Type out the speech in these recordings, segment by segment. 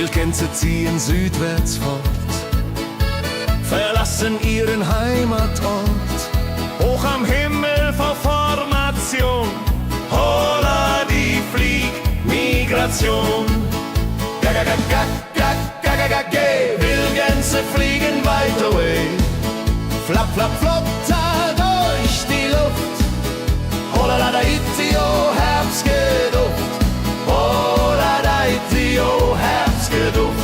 Wildgänse ziehen südwärts fort, verlassen ihren Heimatort. Hoch am Himmel vor Formation, holla die Fliegmigration. Gag, Wildgänse fliegen weit away. Flap, flap, flop, da durch die Luft. Holla da itio, Herbstgeduft. Holla da itio, Herbstgeduft.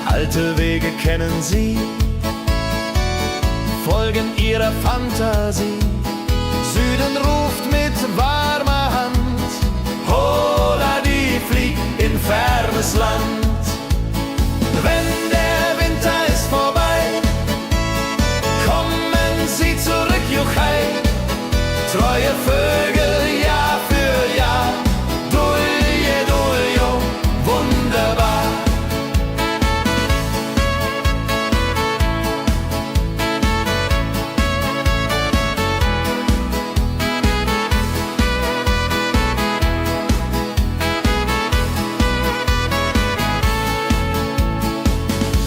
Alte Wege kennen sie, folgen ihrer Fantasie. Süden ruft mit warmer Hand, holla die flieg in fernes Land. Wenn der Winter ist vorbei, kommen sie zurück, Juchai. Treue Vögel Jahr für Jahr, Dulje, Duljo, wunderbar.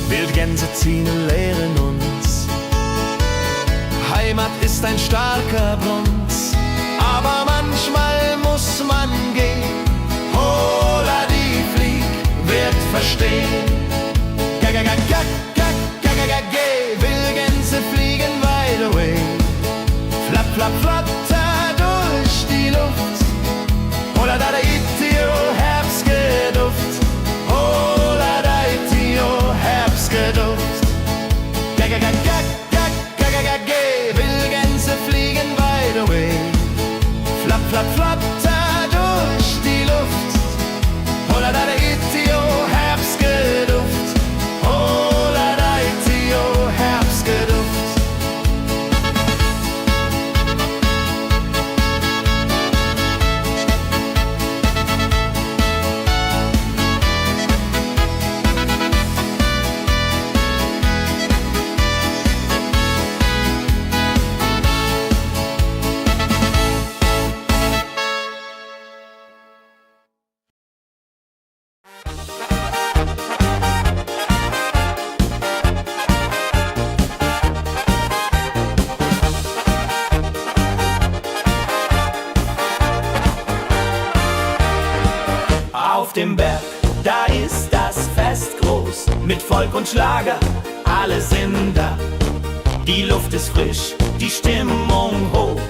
Wildgänse ziehen, lehren uns. Heimat ist ein starker Bronz, aber manchmal muss man gehen. Holla die Flieg wird verstehen. Wildgänse fliegen wide away. Flap, flap, flatter durch die Luft. Holla da itio, Herbstgeduft. Holla da itio, Herbstgeduft. Wildgänse fliegen wide away. Flap, flap, flatter durch die Luft. Holla da itio, Herbstgeduft. Holla da itio, Herbstgeduft. Auf dem Berg, da ist das Fest groß, mit Volk und Schlager, alle sind da. Die Luft ist frisch, die Stimmung hoch.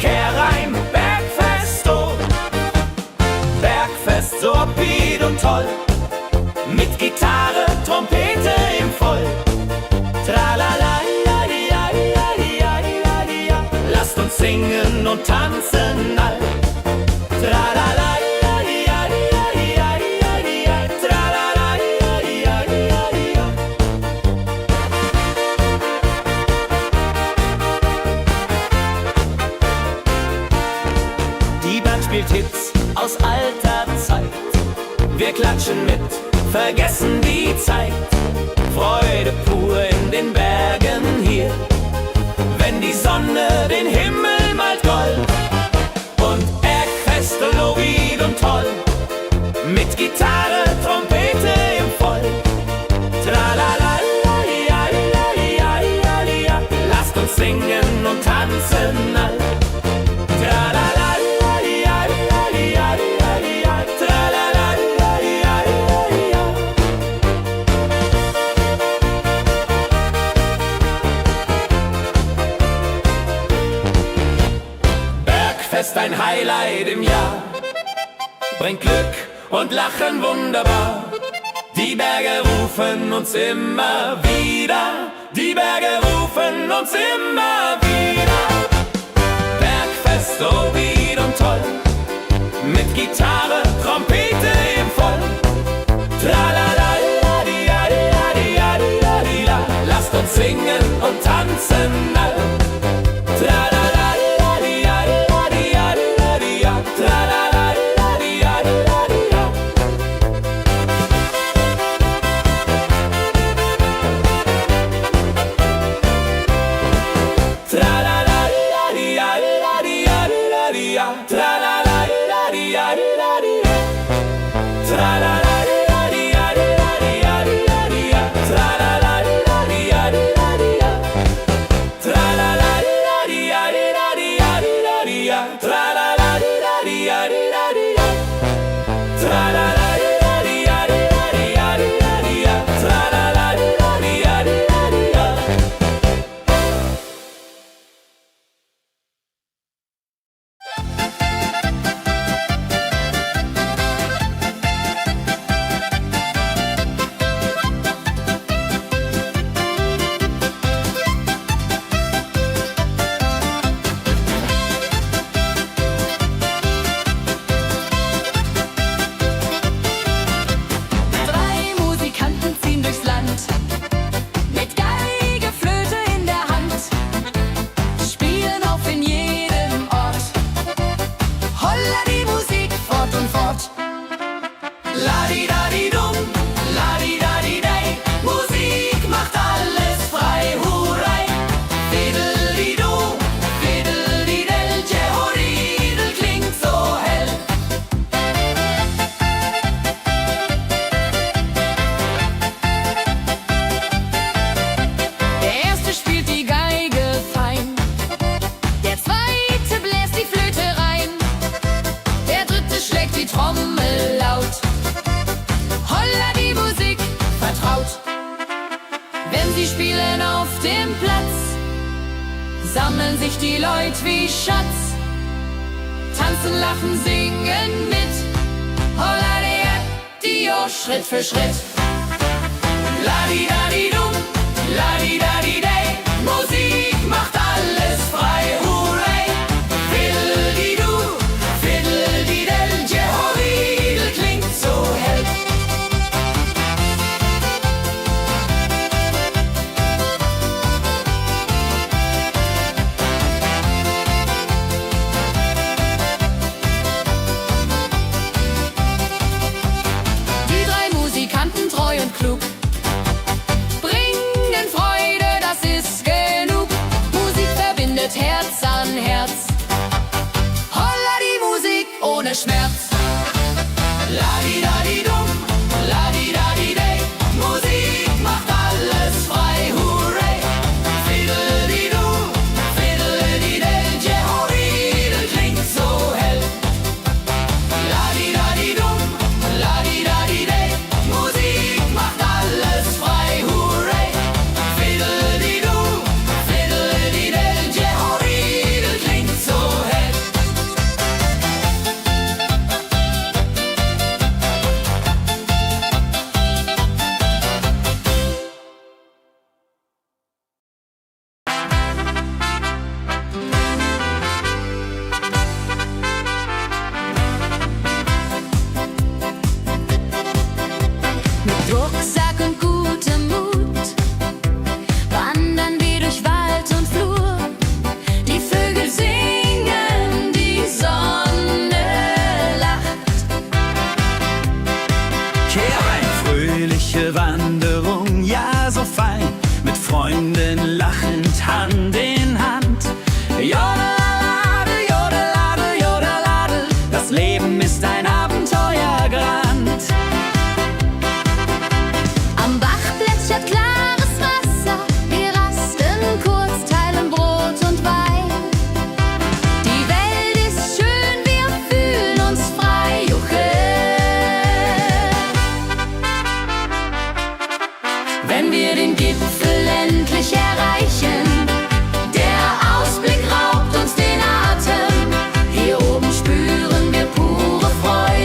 Kehrreim, Bergfest, oh. Bergfest, so upbeat und toll, mit Gitarre, Trompete im Voll. Tralala, lasst uns singen und tanzen all. Tralala. Spielt Hits aus alter Zeit. Wir klatschen mit, vergessen die Zeit. Freude pur in den Bergen hier, wenn die Sonne den Himmel malt gold. Und Bergfest, Lovid und toll, mit Gitarre, Trompete im Voll. Tralala, lasst uns singen und tanzen all. Tralala. Bergfest, ein Highlight im Jahr, bringt Glück und Lachen wunderbar. Die Berge rufen uns immer wieder, die Berge rufen uns immer wieder. Bergfest, so wied und toll, mit Gitarre, Trompete im Voll. Tralala, lasst uns singen und tanzen all. sammeln sich die Leute wie Schatz, tanzen, lachen, singen mit. Holla der Dio, Schritt für Schritt. Ladi-dadi-dum, ladi-dadi-day, Musik macht alles frei, hurray. Fiddle-di-du, fiddle-di-del, Jehoridel klingt so hell. Die drei Musikanten, treu und klug, bringen Freude, das ist genug. Musik verbindet Herz an Herz. Holla die Musik ohne Schmerz. Ladi-dadi-dum, ladi-dadi-day, Musik macht alles frei, hurray. Fiddle-di-du, fiddle-di-del, Jehoridel klingt so hell. Ladi-dadi-dum, ladi-dadi-day, Musik macht alles frei, hurray. Fiddle-di-du, fiddle-di-del, Jehoridel klingt so hell. Mit Rucksack und gutem Mut wandern wir durch Wald und Flur. Die Vögel singen, die Sonne lacht. Kehr ein, fröhliche Wanderung, ja so fein, mit Freunden lachend Hand in Hand. Jodeladel, jodeladel, jodeladel, das Leben ist ein Abenteuergrand. Am Bach plätschert klares Wasser, wir rasten kurz, teilen Brot und Wein. Die Welt ist schön, wir fühlen uns frei, juche. Wenn wir den Gipfel endlich erreichen, der Ausblick raubt uns den Atem. Hier oben spüren wir pure Freude.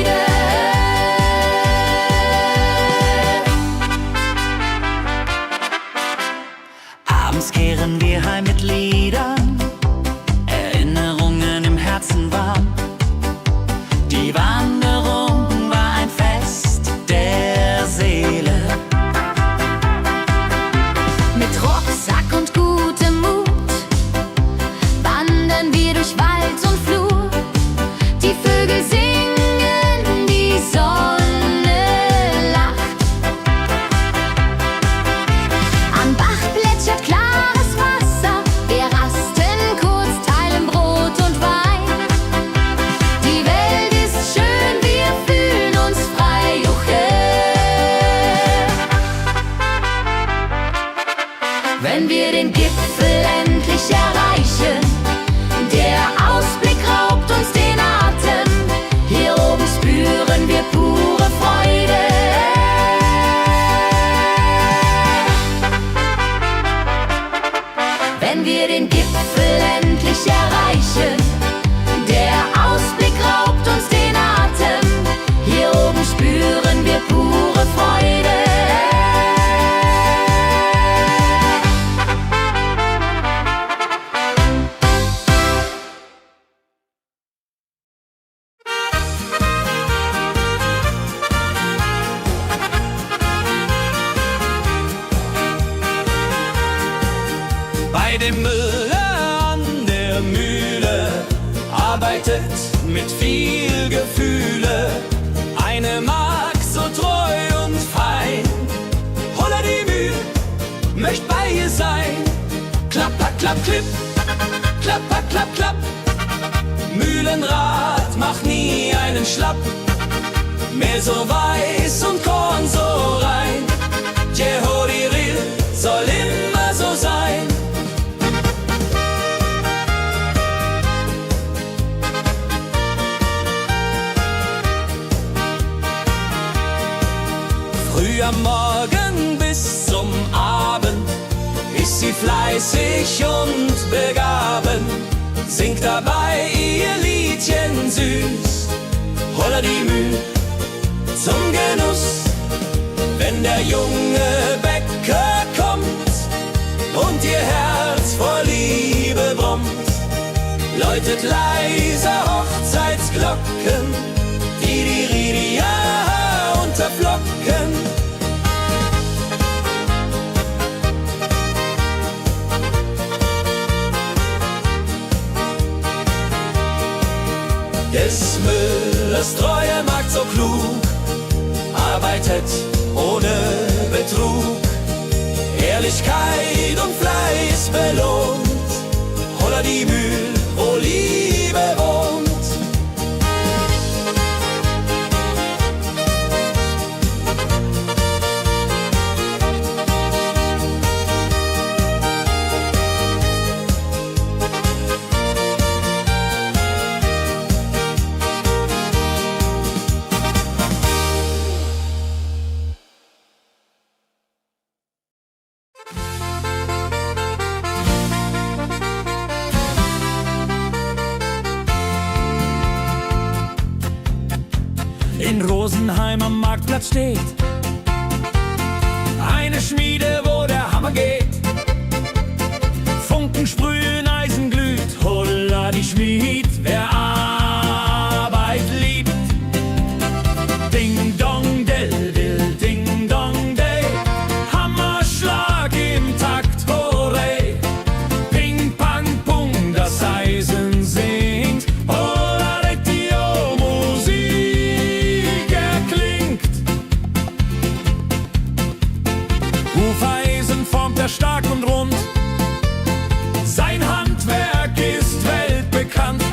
mit viel Gefühle. Eine Magd so treu und fein. Holla die Mühl, möcht bei ihr sein. Klapper, klapp, klipp, klapper, klapp, klapp. Mühlenrad macht nie einen Schlapp. Mehr so weiß und Korn so rein. Jehodiril soll immer so sein. Früh am Morgen bis zum Abend ist sie fleißig und begaben, singt dabei ihr Liedchen süß. Holla die Mühl zum Genuss, wenn der junge Bäcker kommt und ihr Herz vor Liebe brummt, läutet leise Hochzeitsglocken, die Ridia unterflocken. Des Müllers treue Magd so klug, arbeitet ohne Betrug, Ehrlichkeit und Fleiß belohnt. Holla die Mühl, wo Liebe wohnt. In Rosenheim am Marktplatz steht eine Schmiede, wo der Hammer geht. Funken sprühen, Eisen glüht, holla die Schmied, wer Arbeit liebt. Ding dong del dill, ding dong day, Hammerschlag im Takt, hooray. Ping pang pung, das Eisen singt, holla retio, Musik erklingt. Hufeisen formt er stark und rund, sein Handwerk ist weltbekannt.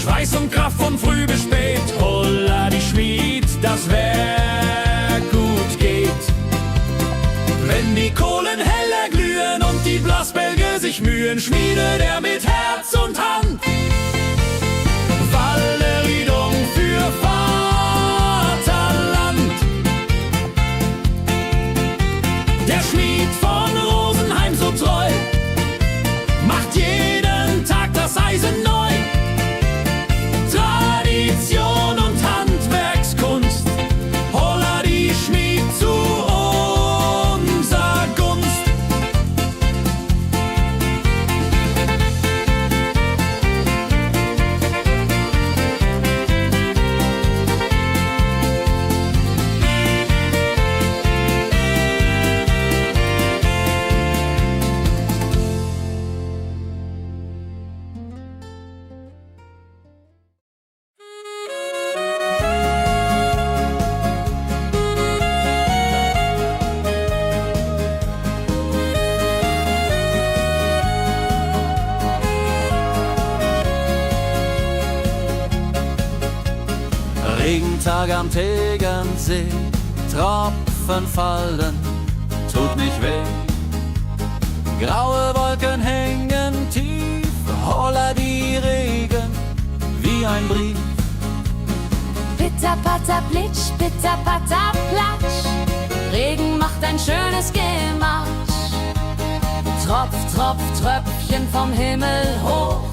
Schweiß und Kraft von früh bis spät, holla die Schmied, das Werk gut geht. Wenn die Kohlen heller glühen und die Blasbälge sich mühen, schmiedet er mit Herz und Hand Walleridung für Vaterland. Der Schmied von Rosenheim so treu macht jeden Tag das Eisen neu. Tradition und Handwerkskunst, holla die Schmied zu unser Gunst. Regentag am Tegernsee, Tropfen fallen, tut nicht weh. Graue Wolken hängen tief, holla die Regen wie ein Brief. Pitter, patter, plitsch, pitter, patter, platsch. Regen macht ein schönes Gematsch. Tropf, Tropf, Tröpfchen vom Himmel hoch.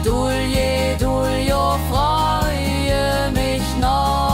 Dulje, Duljo, freue mich noch.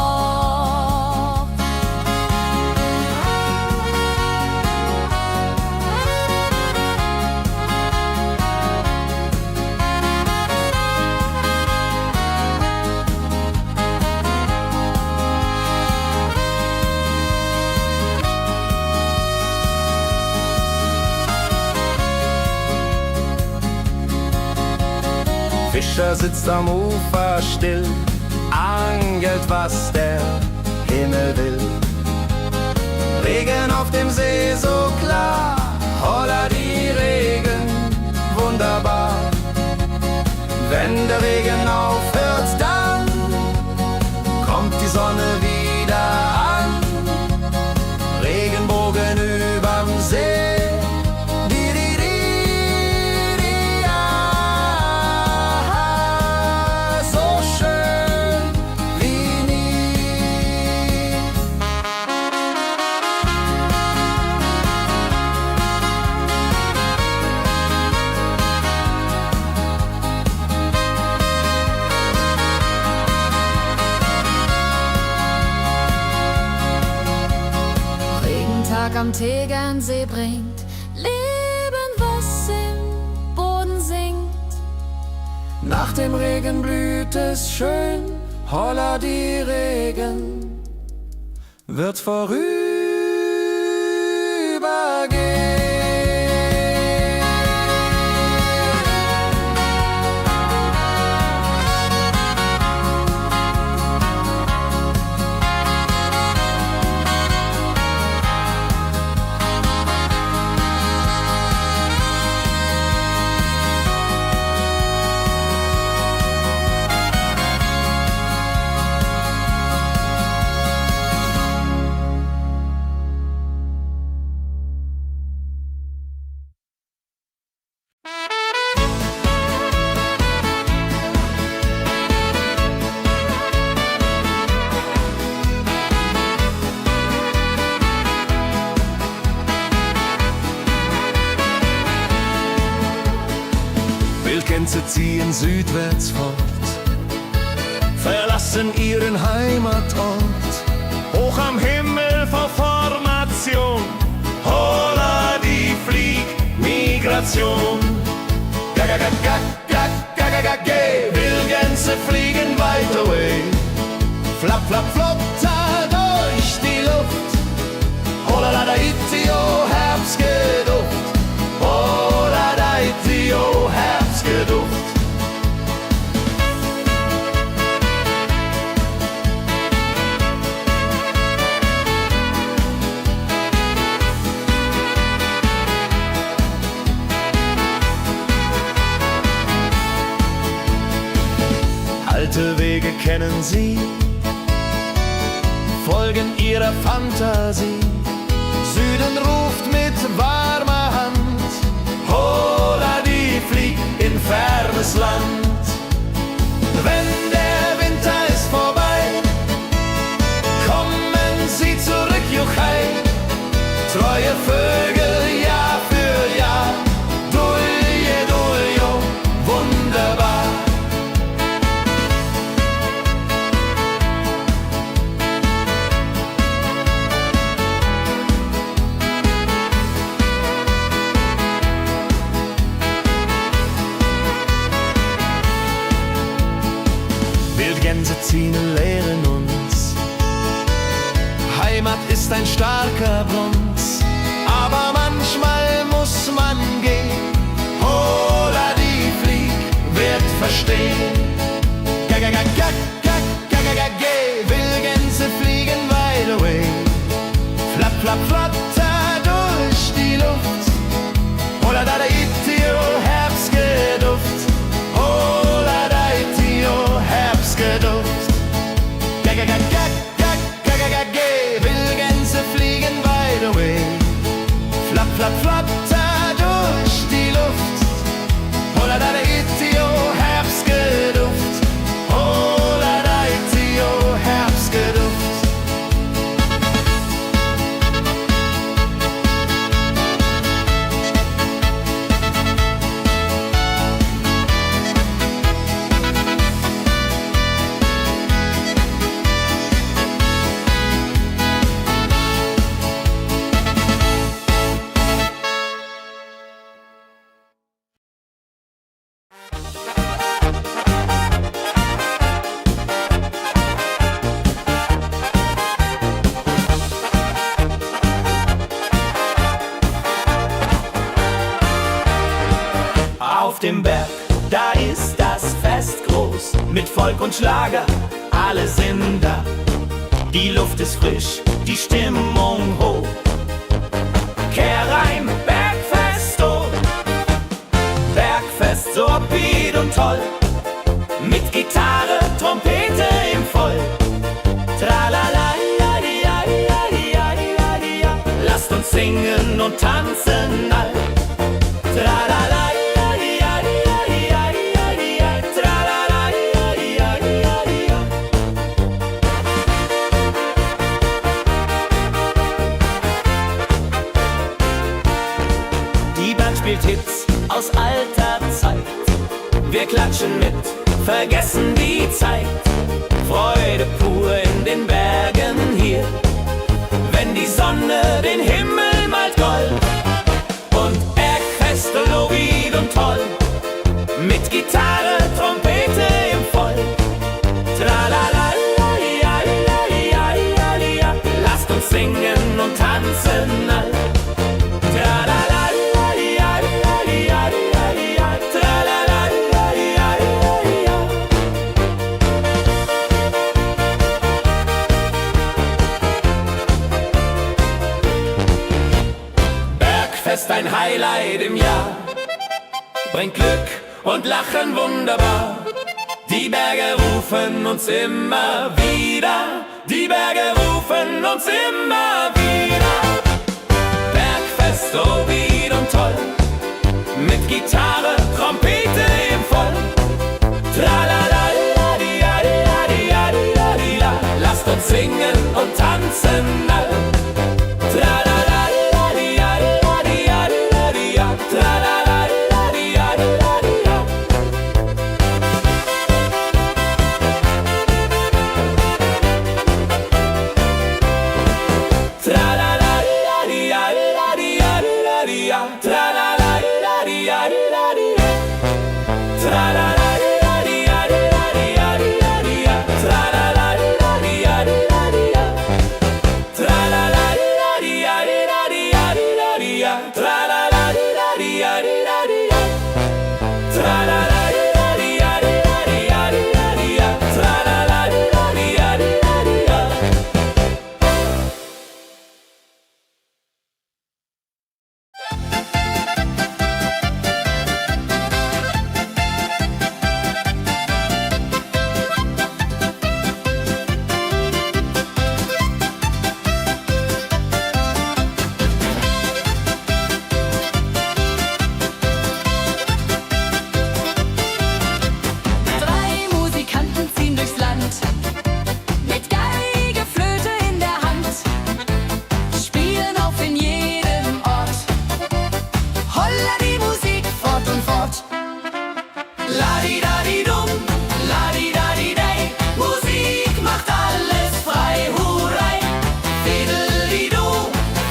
Fischer sitzt am Ufer still, angelt, was der Himmel will. Regen auf dem See so klar, holla die Regen, wunderbar. Wenn der Regen aufhört, dann kommt die Sonne wieder an. Regenbogen überm See. Am Tegernsee bringt Leben, was im Boden sinkt. Nach dem Regen blüht es schön, holla die Regen wird vorübergehen. Wildgänse ziehen südwärts fort, verlassen ihren Heimatort. Hoch am Himmel vor Formation, holla die Fliegmigration. Gag, Wildgänse fliegen weit away. Flap, flap, flop, da durch die Luft. Holla da itio, Herbstgeduft. Holla da itio, Herbstgeduft. Alte Wege kennen sie, folgen ihrer Fantasie. Süden ruft mit warmer Hand, holla die flieg in fernes Land. Wenn der Winter ist vorbei, kommen sie zurück, juchai. Treue Vögel Jahr für Jahr, dulje, duljo, wunderbar. Wildgänse ziehen, lehren uns. Heimat ist ein starker Bronz, aber manchmal muss man gehen. Holla die Flieg wird verstehen. Wildgänse fliegen wide away. Flap, flap, flatter durch die Luft. Holla da itio, Herbstgeduft. Holla da itio, Herbstgeduft. Wildgänse fliegen wide away. Flap, flap, flatter durch die Luft. Holla da itio, Herbstgeduft. Holla da itio, Herbstgeduft. Auf dem Berg, da ist das Fest groß, mit Volk und Schlager, alle sind da. Die Luft ist frisch, die Stimmung hoch. Kehr rein, Bergfest, oh. Bergfest, so upbeat und toll. Mit Gitarre, Trompete im Voll. Tralala, ja, ja, ja, ja, ja, ja. Lasst uns singen und tanzen all. Tralala, ja, ja, ja, ja, ja, ja. Tralala, ja, ja, ja, ja. Die Band spielt Hits aus alter Zeit. Wir klatschen mit, vergessen die Zeit. Freude pur in den Bergen hier, wenn die Sonne den Himmel malt gold. Und Bergfest, lobig und toll, mit Gitarre, Trompete im Voll. Tralala, ja, ja, ja, ja, ja. Lasst uns singen und tanzen all. Tralala, ja, ja, ja, ja, ja. Tralala, ja, ja, ja, ja. Bergfest, ein Highlight im Jahr, bringt Glück und Lachen wunderbar. Die Berge rufen uns immer wieder, die Berge rufen uns immer wieder. Bergfest, so wied und toll, mit Gitarre, Trompete im Voll. Tralala, la, di, ja, di, ja, di, ja, di, ja, di, la. Lasst uns singen und tanzen all. Tralala, la, di, ja, di, ja, di, ja, di, ja, di, ja. Tralala, la, di, ja, di, ja, di, ja. Tralala, la, di, ja, di, ja, di, ja, di, ja. Tralala, la, di, ja, di, ja, di, ja. Tralala, la, di, ja, di, ja, di, ja, di, ja, di, ja. Tralala, la, di, ja, di, ja, di, ja. Tralala, la, di, ja, di, ja, di, ja, di, ja, di, ja. Tralala, la, di, ja, di, ja, di, ja. Tralala, la, di, ja, di, ja, di, ja, di, ja, di, ja. Tralala, la, di, ja, di, ja, di, ja. Drei Musikanten ziehen durchs Land, mit Geige, Flöte in der Hand, spielen auf in jedem Ort. Holla die Musik fort und fort. La-di-da-di-dum, la-di-da-di-day, Musik macht alles frei, hurray. Fiddle-di-du,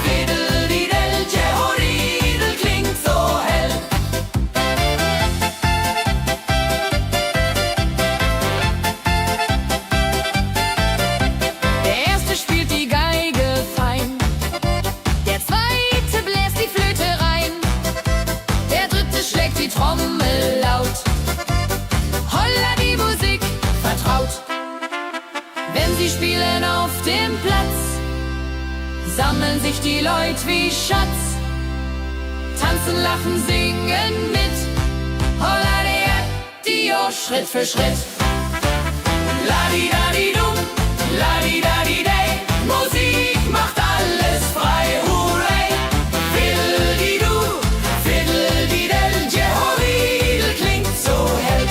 fiddle-di-del, Jehoridel klingt so hell. Der erste spielt die Geige fein, der zweite bläst die Flöte rein, der dritte schlägt die Trommel laut. Holla die Musik vertraut. Wenn sie spielen auf dem Platz, sammeln sich die Leute wie Schatz, tanzen, lachen, singen mit. Holla der Dio, Schritt für Schritt. La-di-da-di-dum, la-di-da-di-day, Musik macht alles frei, hurray. Fiddle-di-du, fiddle-di-del, Jehoridel klingt so hell.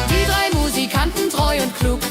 Die drei Musikanten, treu und klug,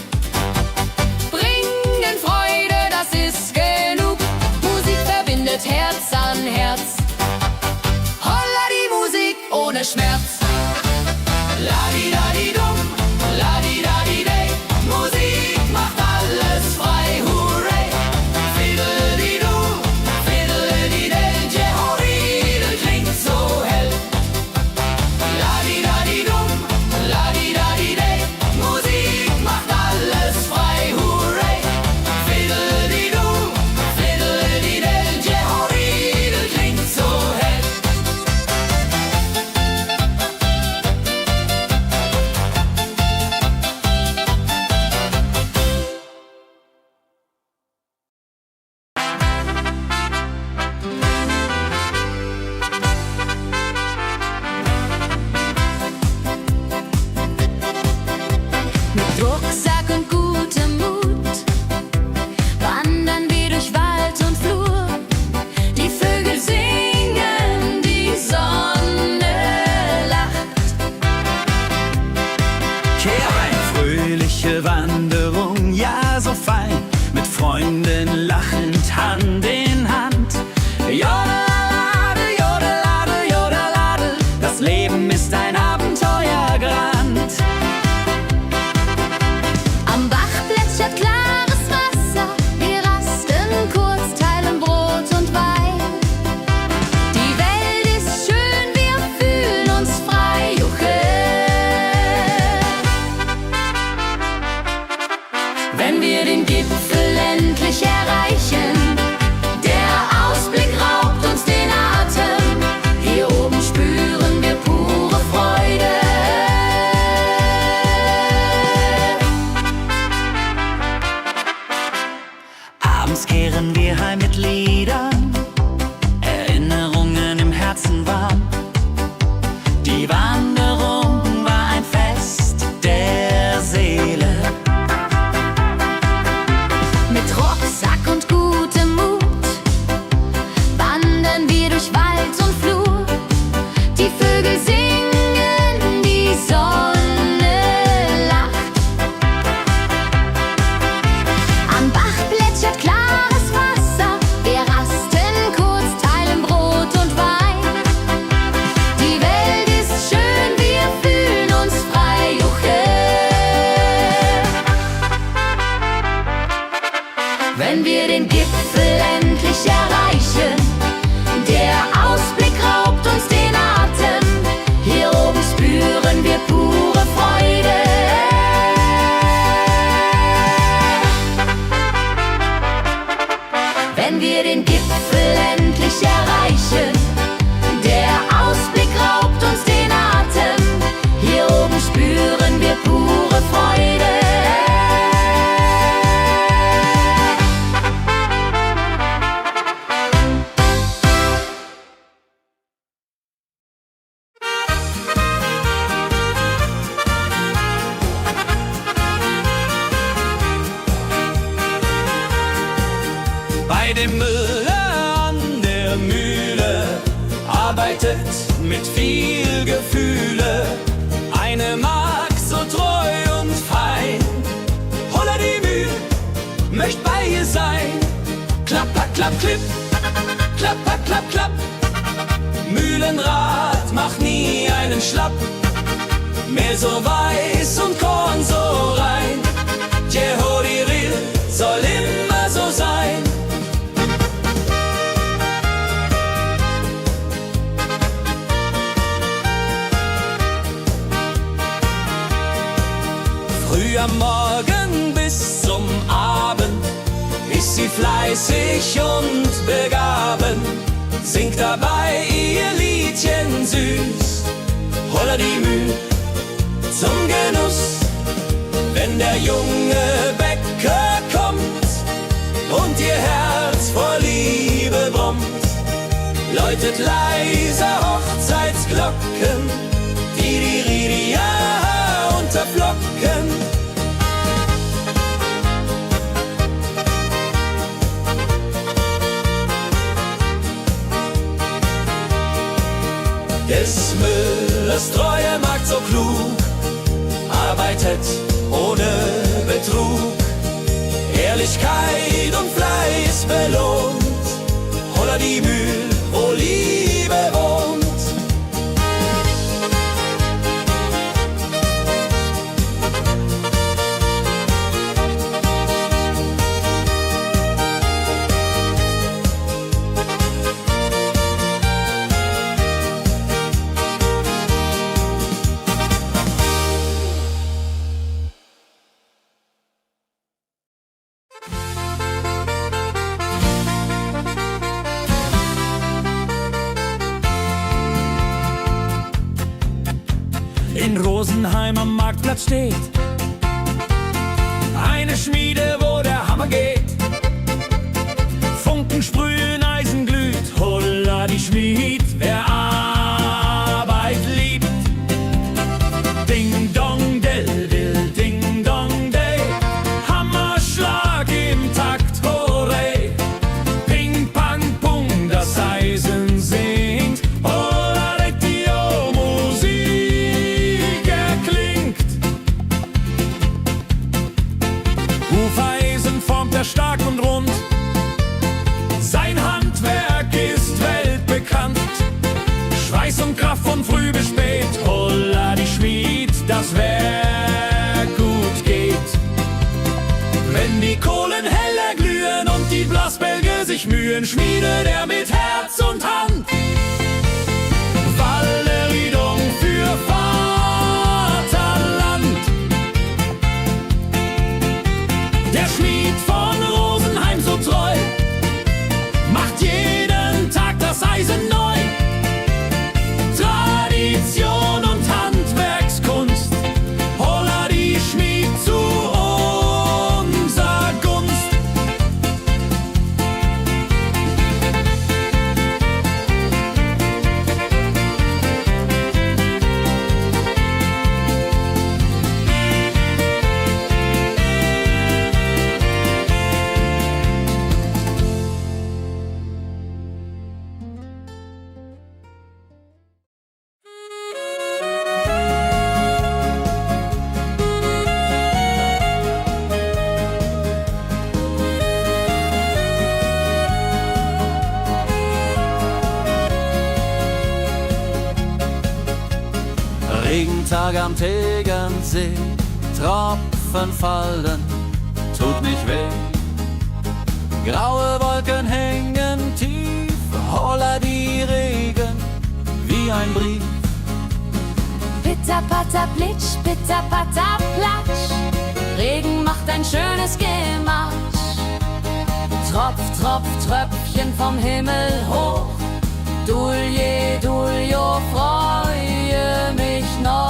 Abends kehren wir heim mit Liedern, Erinnerungen im Herzen warm. Die Wanderung war ein Fest der Seele. Mit Rucksack und gutem Mut wandern wir durch Wald und Flur. Die Vögel singen, die Sonne lacht. Am Bach plätschert klares Wasser. Wir rasten kurz, teilen Brot und Wein. Die Welt ist schön, wir fühlen uns frei. Juche. Wenn wir den Gipfel endlich erreichen, der Ausblick raubt uns den Atem. Hier oben spüren wir pure Freude. Wenn wir den Gipfel endlich erreichen, der Ausblick raubt uns den Atem. Hier oben spüren wir pure Freude. Bei dem Müller an der Mühle arbeitet mit viel Gefühle eine Magd so treu und fein. Holla die Mühle, möcht bei ihr sein. Klapper, klapp, klipp, klapper, klapp, klapp. Mühlenrad macht nie einen Schlapp. Mehr so weiß und Korn so rein. Jehodiril soll immer so sein. Früh am Morgen bis zum Abend ist sie fleißig und begaben, singt dabei ihr Liedchen süß. Holla die Müh zum Genuss, wenn der junge Bäcker kommt und ihr Herz vor Liebe brummt, läutet leiser Hochzeitsglocken, die Ridia unterflocken. Des Müllers treue Magd so klug, arbeitet ohne Betrug, Ehrlichkeit und Fleiß belohnt. Holla die Mühl, wo Liebe wohnt. In Rosenheim am Marktplatz steht eine Schmiede, wo der Hammer geht. Funken sprühen, Eisen glüht, holla die Schmied, wer Arbeit liebt. Ding dong del dill, ding dong day, Hammerschlag im Takt, hooray. Ping pang pung, das Eisen singt, holla retio, Musik erklingt. Hufeisen formt er stark und rund, sein Handwerk ist weltbekannt. Schweiß und Kraft von früh bis spät, holla die Schmied, das Werk gut geht. Wenn die Kohlen heller glühen und die Blasbälge sich mühen, schmiedet er mit Herz und Hand Walleridung für Vaterland. Der Schmied von Rosenheim so treu macht jeden Tag das Eisen neu. Tradition und Handwerkskunst, holla die Schmied zu unser Gunst. Regentag am Tegernsee, Tropfen fallen, tut nicht weh. Graue Wolken hängen tief, holla die Regen wie ein Brief. Pitter, patter, plitsch, pitter, patter, platsch. Regen macht ein schönes Gemarsch. Tropf, Tropf, Tröpfchen vom Himmel hoch. Dulje, Duljo, freue mich noch.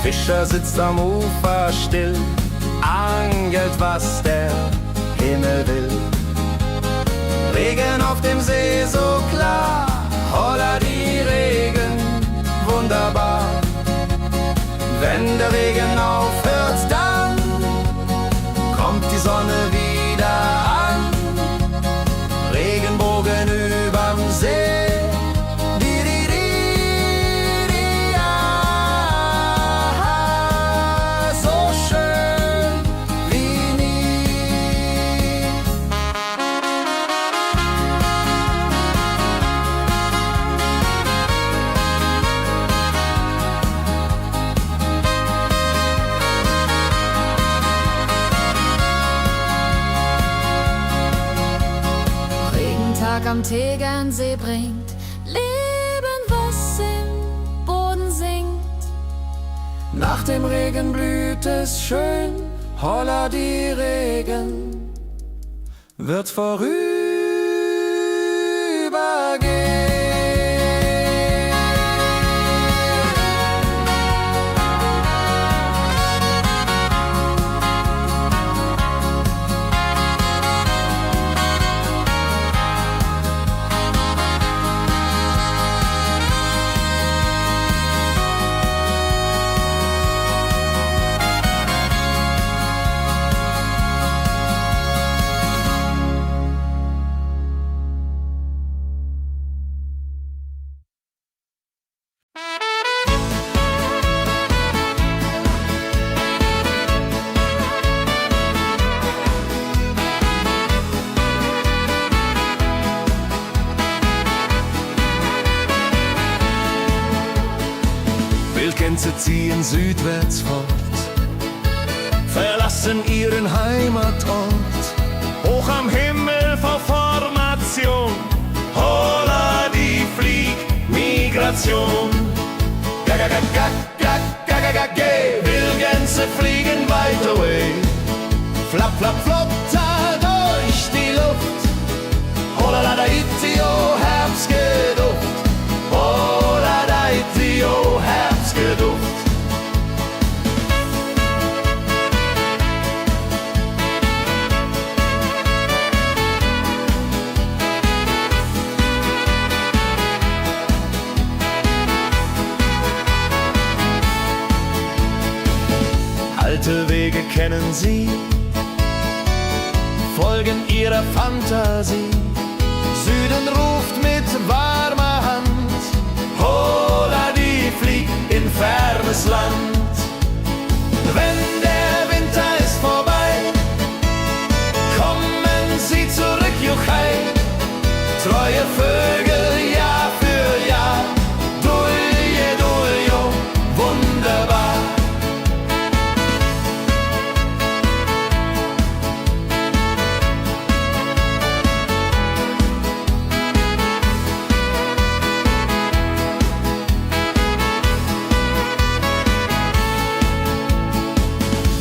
Fischer sitzt am Ufer still, angelt, was der Himmel will. Regen auf dem See so klar, holla die Regen, wunderbar. Wenn der Regen aufhört, dann kommt die Sonne wieder an. Regenbogen überm See. Am Tegernsee bringt Leben, was im Boden singt. Nach dem Regen blüht es schön, holla die Regen wird vorübergehen. Wildgänse ziehen südwärts fort, verlassen ihren Heimatort. Hoch am Himmel vor Formation, holla die Fliegmigration. Wildgänse fliegen weit away, flap, flap, flop, durch die Luft. Holla la da itio, Herbstgeduft. Holla da itio, Herbstgeduft. Alte Wege kennen sie, folgen ihrer Fantasie. Süden ruft mit warmer Hand, holla die flieg in fernes Land. Wenn der Winter ist vorbei, kommen sie zurück, Juchai. Treue Vögel Jahr für Jahr, Dulje, Duljo, wunderbar.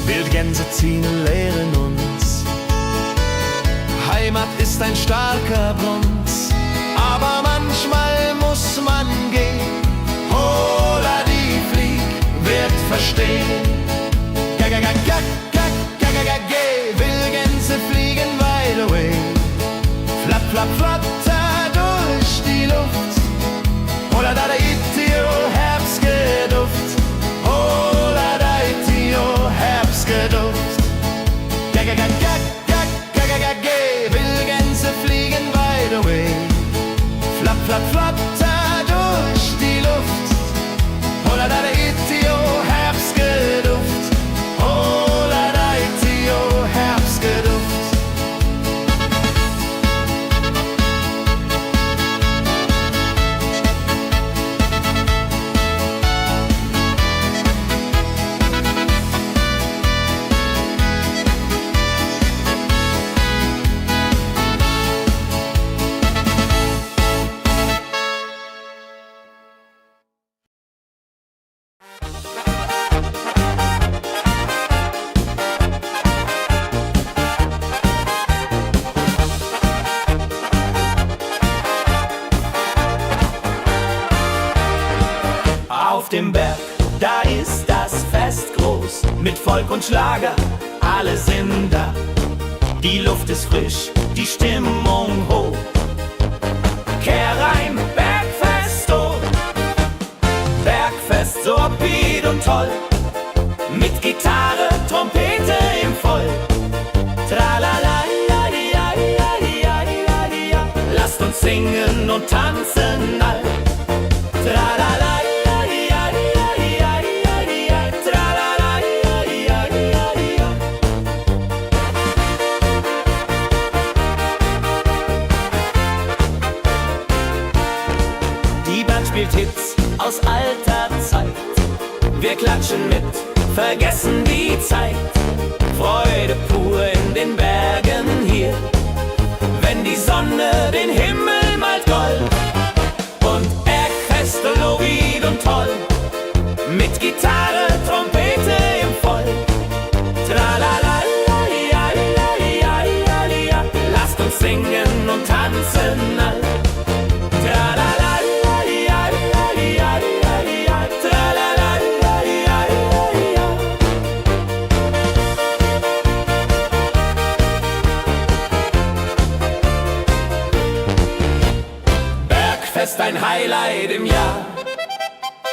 Wildgänse ziehen, lehren uns. Heimat ist ein starker Bronz, aber manchmal muss man gehen. Holla die Flieg wird verstehen. Wildgänse fliegen wide away, flap, flap, flatter durch die Luft. Holla da itio, Herbstgeduft. Holla da itio, Herbstgeduft. Auf dem Berg, da ist das Fest groß, mit Volk und Schlager, alle sind da. Die Luft ist frisch, die Stimmung hoch. Kehr rein, Bergfest, oh. Bergfest, so upbeat und toll. Mit Gitarre, Trompete im Voll. Tralala, ja, ja, ja, ja, ja, ja. Lasst uns singen und tanzen all. Tralala, ja, ja, ja, ja, ja, ja. Tralala, ja, ja, ja, ja. Die Band spielt Hits aus alter Zeit. Wir klatschen mit, vergessen die Zeit. Freude pur in den Bergen hier, wenn die Sonne den Himmel malt gold. Und Bergfest, Lovid und toll, mit Gitarre, Trompete im Voll. Tralala, ja, ja, ja, ja, ja. Lasst uns singen und tanzen all. Tralala, ja, ja, ja, ja, ja. Tralala, ja, ja, ja, ja. Bergfest, ein Highlight im Jahr,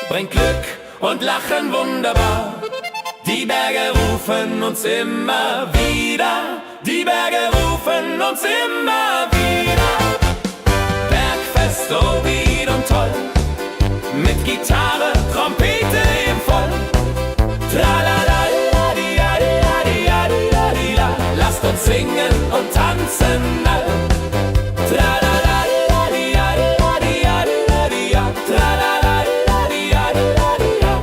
bringt Glück und Lachen wunderbar. Die Berge rufen uns immer wieder, die Berge rufen uns immer wieder. Bergfest, so wied und toll, mit Gitarre, Trompete im Voll. Tralala, la, di, ja, di, ja, di, ja, di, ja, di, la. Lasst uns singen und tanzen all. Tralala, la, di, ja, di, ja, di, ja, di, ja, di, ja. Tralala, la, di, ja, di, ja, di, ja.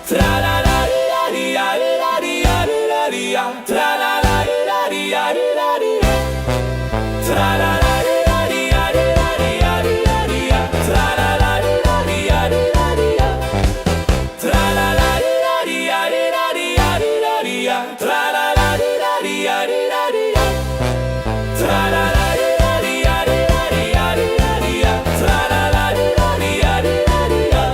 Tralala, la, di, ja, di, ja, di, ja, di, ja. Tralala, la, di, ja, di, ja, di, ja. Tralala, la, di, ja, di, ja, di, ja, di, ja, di, ja. Tralala, la, di, ja, di, ja, di, ja. Tralala, la, di, ja, di, ja, di, ja, di, ja, di, ja. Tralala, la, di, ja, di, ja, di, ja. Tralala, la, di, ja, di, ja, di, ja, di, ja, di, ja. Tralala, la, di, ja, di, ja, di, ja.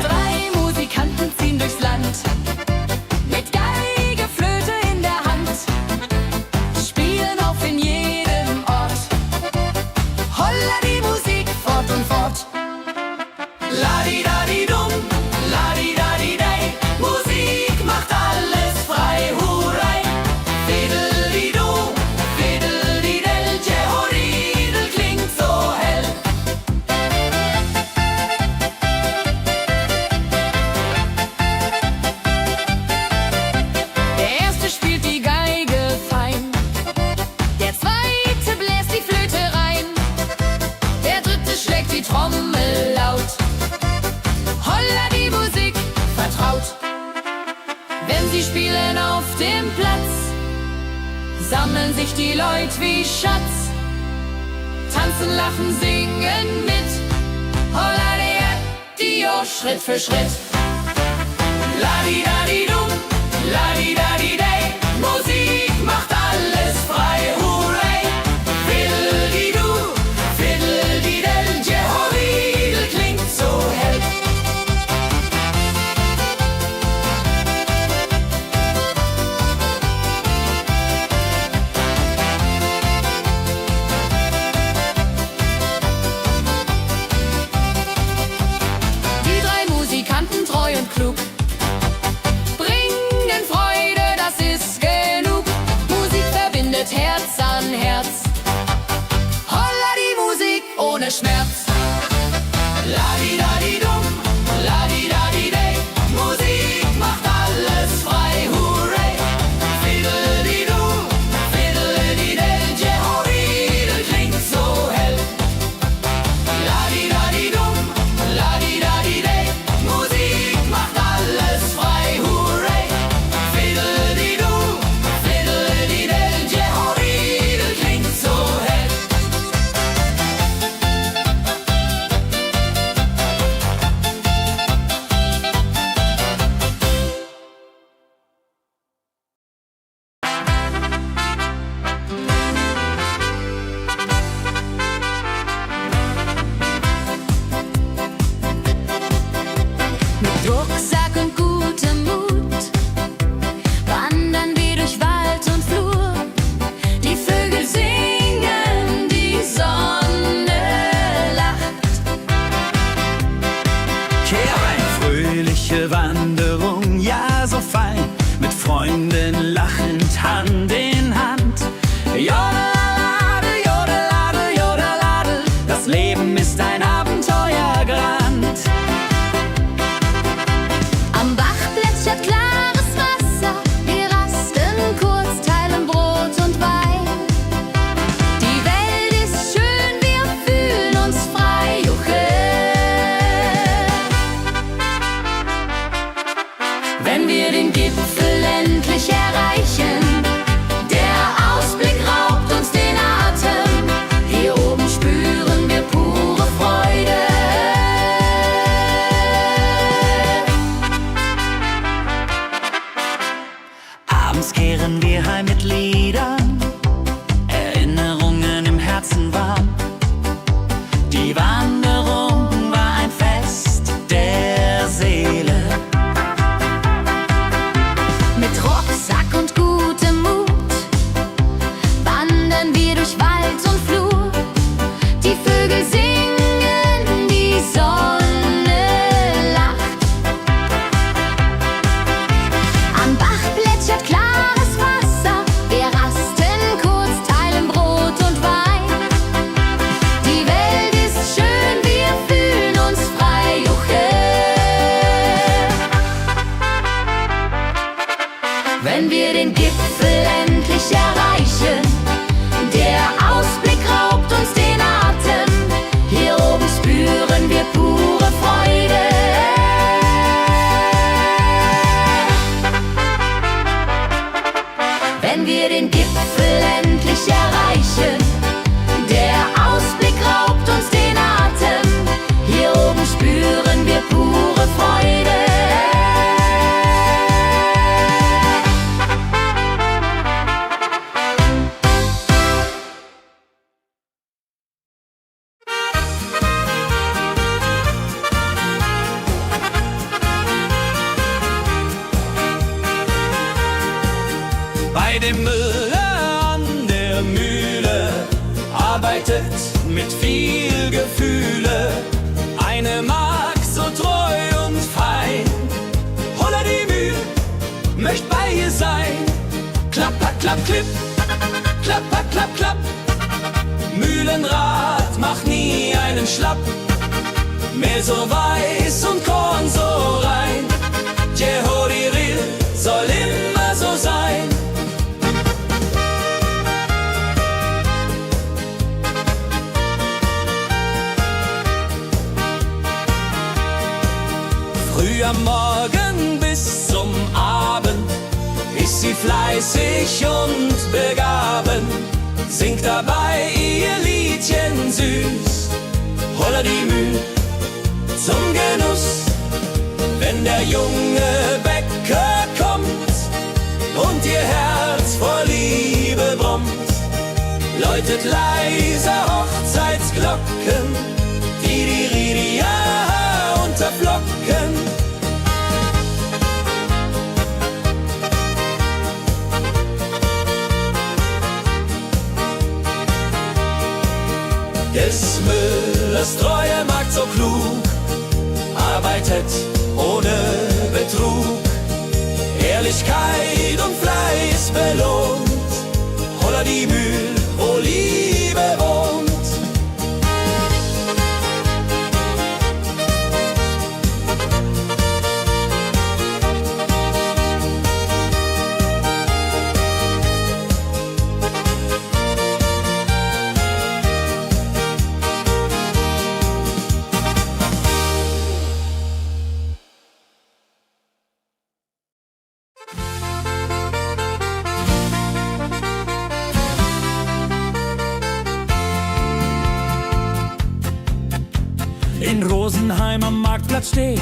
Drei Musikanten ziehen durchs Land, mit Geige, Flöte in der Hand, spielen auf in jedem Ort. Holla die Musik fort und fort. La-di-da-di-dum, la-di-da-di-dei, Musik macht alles frei, hurray. Fiddle-di-du, fiddle-di-del, Jehoridel klingt so hell. Der erste spielt die Geige fein, der zweite bläst die Flöte rein, der dritte schlägt die Trommel laut. Holla die Musik vertraut. Wenn sie spielen auf dem Platz, sammeln sich die Leute wie Schatz, tanzen, lachen, singen mit. Holla der Dio, Schritt für Schritt. La-di-da-di-dum, la-di-da-di-dei, Musik macht alles frei, hurray. Fiddle-di-du, fiddle-di-del, Jehoridel klingt so hell. Die drei Musikanten, treu und klug, bringen Freude, das ist genug. Musik verbindet Herz an Herz. Holla die Musik ohne Schmerz. La-di-da-di-dum, la-di-da-di-dei, Musik macht alles frei, hurray. Fiddle-di-du, fiddle-di-del, Jehoridel klingt so hell. La-di-da-di-dum, Das Leben ist ein Abenteuergrand. Am Bach plätschert klares Wasser, wir rasten kurz, teilen Brot und Wein. Die Welt ist schön, wir fühlen uns frei, juche. Wenn wir den Gipfel endlich erreichen, der Ausblick raubt uns den Atem. Hier oben spüren wir pure Freude. Abends kehren wir heim mit Liedern, Erinnerungen im Herzen warm. Die Wanderung war ein Fest der Seele. Mit Rucksack und gutem Mut wandern wir durch Wald und Flur. Die Vögel singen, die Sonne lacht. Am Bach plätschert klares Wasser, wir rasten kurz, teilen Brot und Wein. Die Welt ist schön, wir fühlen uns frei, juche. Wenn wir den Gipfel endlich erreichen, der Ausblick raubt uns den Atem. Hier oben spüren wir pure Freude. Wenn wir den Gipfel endlich erreichen, der Ausblick raubt uns den Atem. Hier oben spüren wir pure Freude. Bei dem Müller an der Mühle arbeitet mit viel Gefühle eine Magd so treu und fein. Holla die Mühl, möcht bei ihr sein. Klapper, klapp, klipp, klapper, klapp, klapp. Mühlenrad macht nie einen Schlapp. Mehl so weiß und Korn so rein. Jehoriril soll immer so sein. Früh am Morgen bis zum Abend ist sie fleißig und begaben, singt dabei ihr Liedchen süß. Holla die Mühl zum Genuss, wenn der junge Bäcker kommt und ihr Herz vor Liebe brummt, läutet leise Hochzeitsglocken, Didiridia unter Flocken. Des Müllers treue Magd so klug, arbeitet ohne Betrug, Ehrlichkeit und Fleiß belohnt. Holla die Mühl, wo Liebe wohnt. In Rosenheim am Marktplatz steht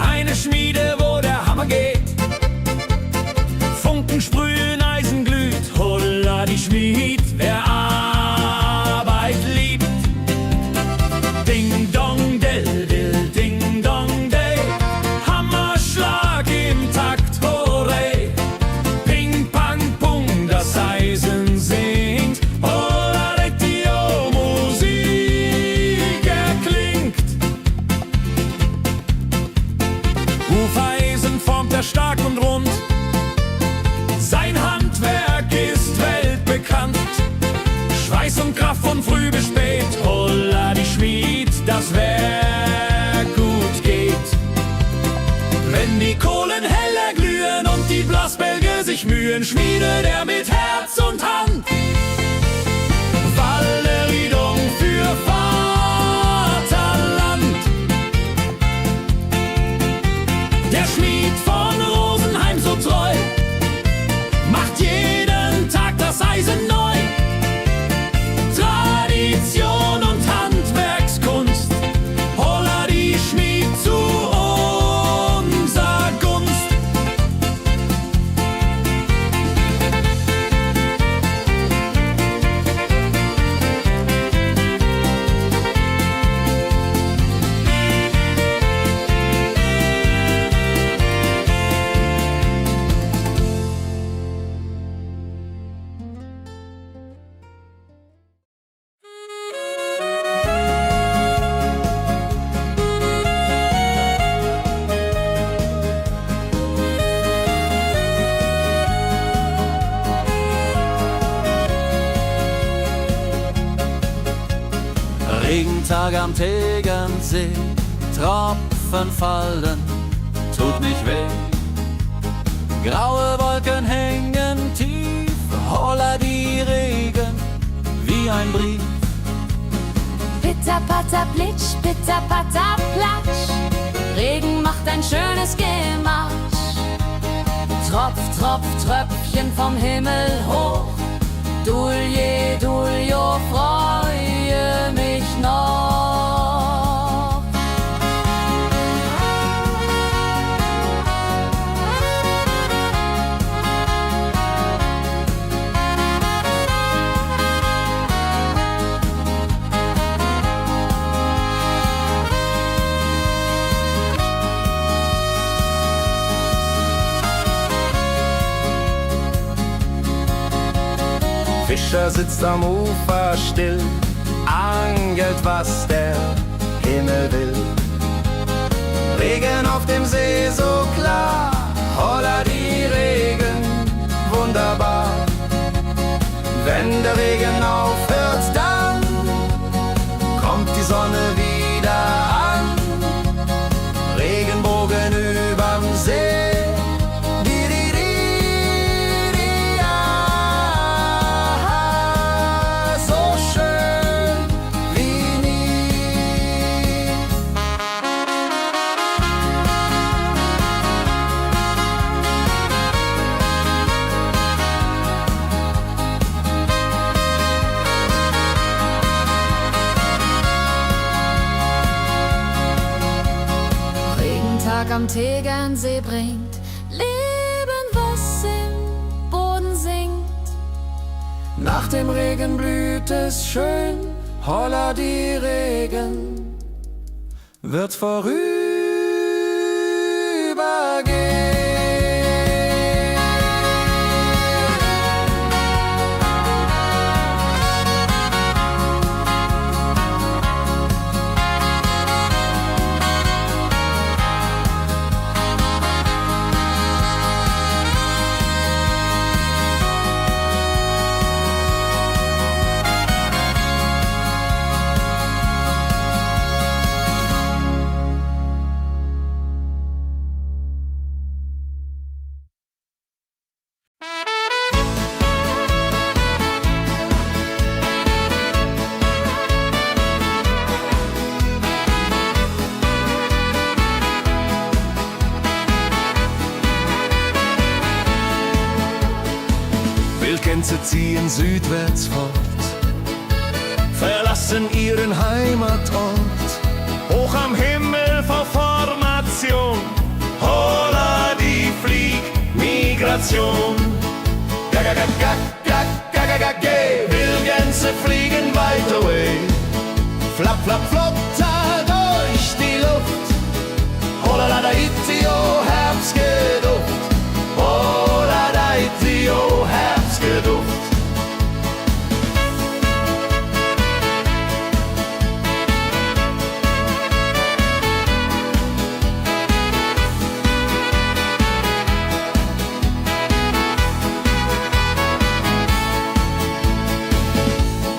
eine Schmiede, wo der Hammer geht. Funken sprühen, Eisen glüht, holla die Schmied, wer Arbeit liebt. Ding dong del dill, ding dong day, Hammerschlag im Takt, hooray. Ping pang pung, das Eisen singt, holla die Musik erklingt. Hufeisen formt er stark und rund, sein Handwerk ist weltbekannt. Mühen schmiedet er mit Herz und Hand. Walleridung für Vaterland. Der Schmied von Rosenheim so treu macht jeden Tag das Eisen neu. Tradition und Handwerkskunst, holla die Schmied zu unser Gunst. Regentag am Tegernsee, Tropfen fallen, tut nicht weh. Graue Wolken hängen tief, holla die Regen wie ein Brief. Pitter, patter, plitsch, pitter, patter, platsch. Regen macht ein schönes Gemarsch. Tropf, Tropf, Tröpfchen vom Himmel hoch. Dulje, Duljo, freue mich noch. Fischer sitzt am Ufer still, angelt, was der Himmel will. Regen auf dem See so klar, holla die Regen, wunderbar. Wenn der Regen aufhört, dann kommt die Sonne wieder an. Regenbogen überm See. Am Tegernsee bringt Leben, was im Boden singt. Nach dem Regen blüht es schön, holla die Regen wird vorübergehen. Gänse ziehen südwärts fort, verlassen ihren Heimatort. Hoch am Himmel vor Formation, holla die Fliegmigration. Wildgänse fliegen weit away, flapp, flapp, flotter durch die Luft. Holla da itio, Herbstgeduft. Holla da itio, Herbstgeduft.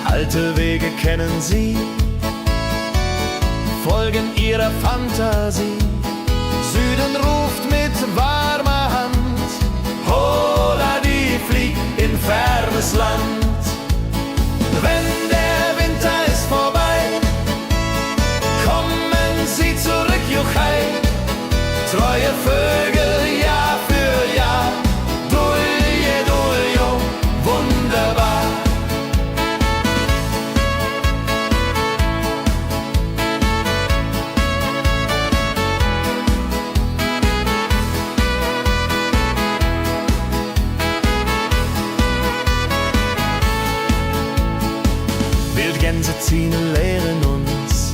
Alte Wege kennen sie, folgen ihrer Fantasie. Süden ruft mit warmer Hand, holla fernes Land. Wenn der Winter ist vorbei, kommen sie zurück, Juchai. Treue Vögel, Jahr für Jahr, Dulje, Duljo, wunderbar. Wildgänse ziehen lehren uns,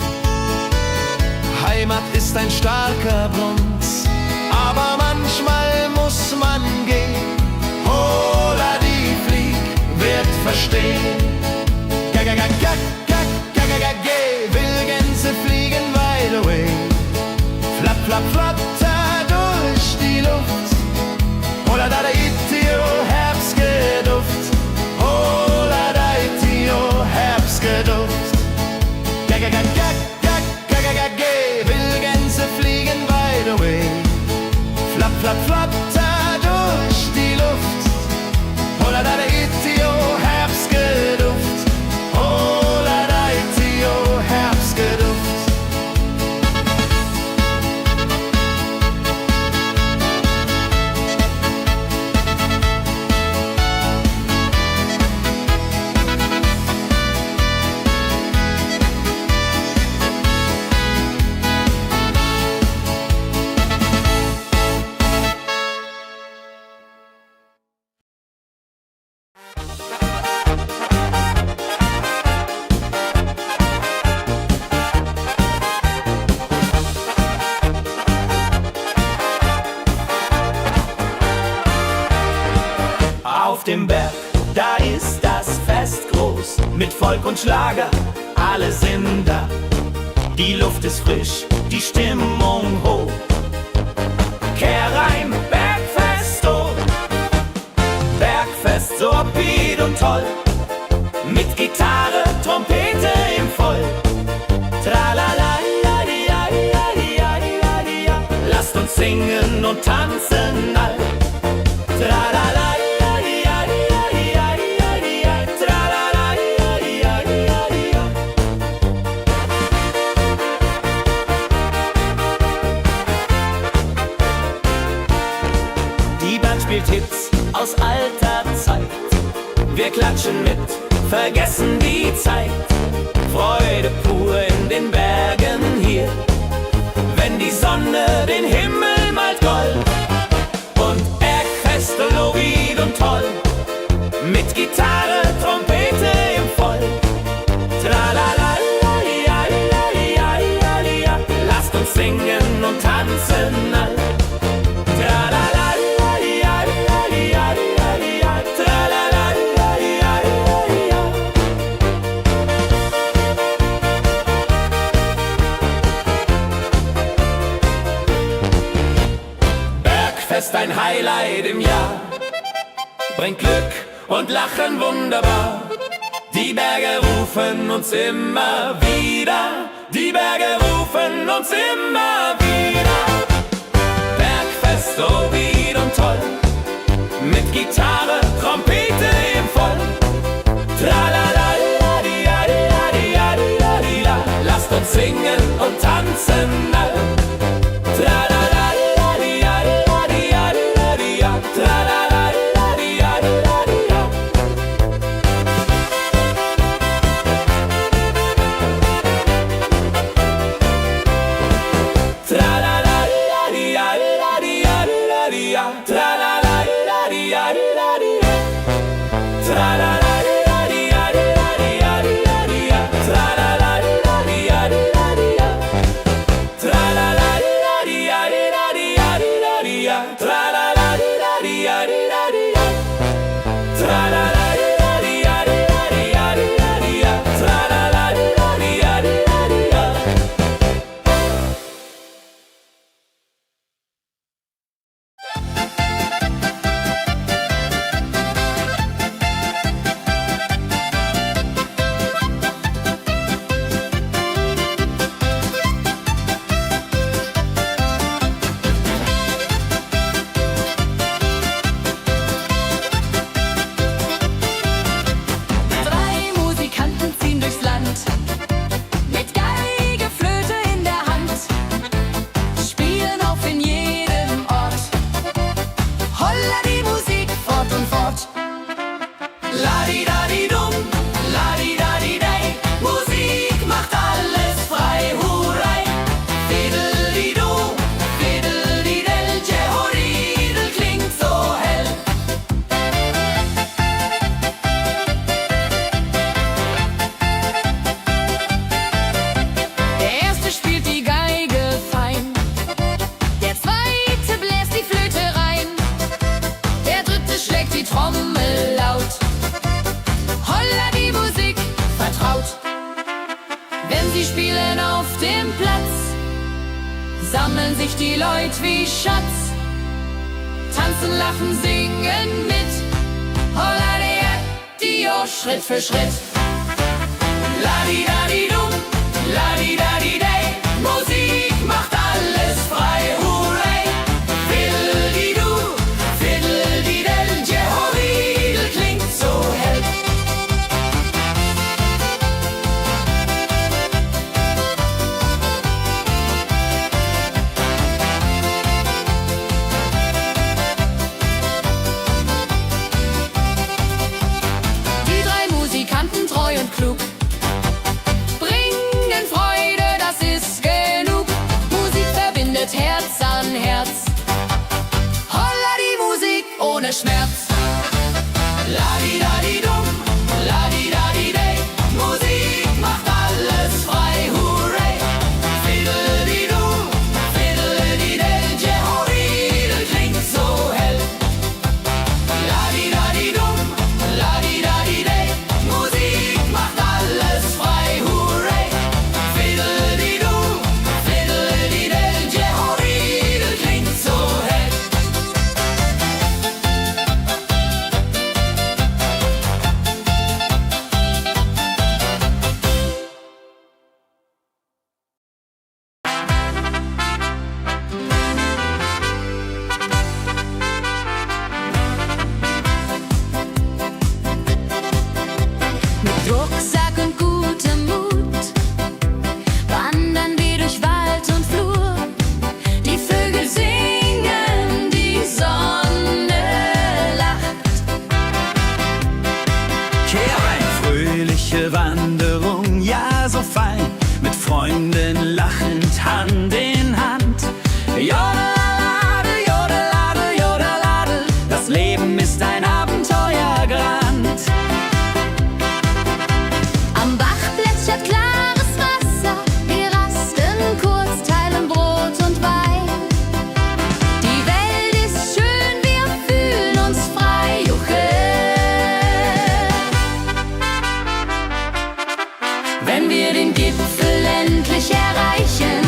Heimat ist ein starker Bruns, aber manchmal muss man gehen. Hola, die Flieg wird verstehen. Wildgänse fliegen wide away. Flapp, flapp, flatter durch die Luft. Hola, da itio, Herbstgeduft. Hola, da itio, Herbstgeduft. Wildgänse fliegen wide away. Flapp, flapp, flatter durch die Luft. Hola, da itio, Herbstgeduft. Hola, da itio, Herbstgeduft. Auf dem Berg, da ist das Fest groß, mit Volk und Schlager, alle sind da. Die Luft ist frisch, die Stimmung hoch. Kehr rein, Bergfest, oh. Bergfest, so upbeat und toll. Mit Gitarre, Trompete im Voll. Tralala, lasst uns singen und tanzen all. Tralala. Spielt Hits aus alter Zeit. Wir klatschen mit, vergessen die Zeit. Freude pur in den Bergen hier, wenn die Sonne den Himmel malt gold. Und Bergfest, Lovid und toll, mit Gitarre, Trompete im Voll. Tralala, lasst uns singen und tanzen all. Tralala. Bergfest, ein Highlight im Jahr, bringt Glück und Lachen wunderbar. Die Berge rufen uns immer wieder, die Berge rufen uns immer wieder. Bergfest, so wied und toll, mit Gitarre, Trompete im Voll. Tralala, lasst uns singen und tanzen all. Tralala. Wenn sie spielen auf dem Platz, sammeln sich die Leute wie Schatz. Tanzen, lachen, singen mit. Holla Dio, Schritt für Schritt. La-di-da-di-dum, la-di-da-di-day. Musik macht alles frei, hurray. Fiddle-di-du, fiddle-di-del. Jehoridel klingt so hell. Die drei Musikanten, treu und klug, bringen Freude, das ist genug. Musik verbindet Herz an Herz. Holla die Musik ohne Schmerz. La-di-da-di-dum, la-di-da-di-day. Musik macht alles frei, hurray. Fiddle-di-du, fiddle-di-del. Jehoridel klingt so hell. La-di-da-di-dum, la-di-da-di-day. Musik macht alles frei, hurray. Fiddle-di-du, fiddle-di-del. Jehoridel klingt so hell. Mit Rucksack und gutem Mut wandern wir durch Wald und Flur. Die Vögel singen, die Sonne lacht. Eine fröhliche Wanderung, ja so fein, mit Freunden lachend Hand in Hand. Jodelade, jodelade, jodelade, das Leben ist ein Abenteuergrand. Am Bach plätschert klares Wasser, wir rasten kurz, teilen Brot und Wein. Die Welt ist schön, wir fühlen uns frei, juche. Wenn wir den Gipfel endlich erreichen,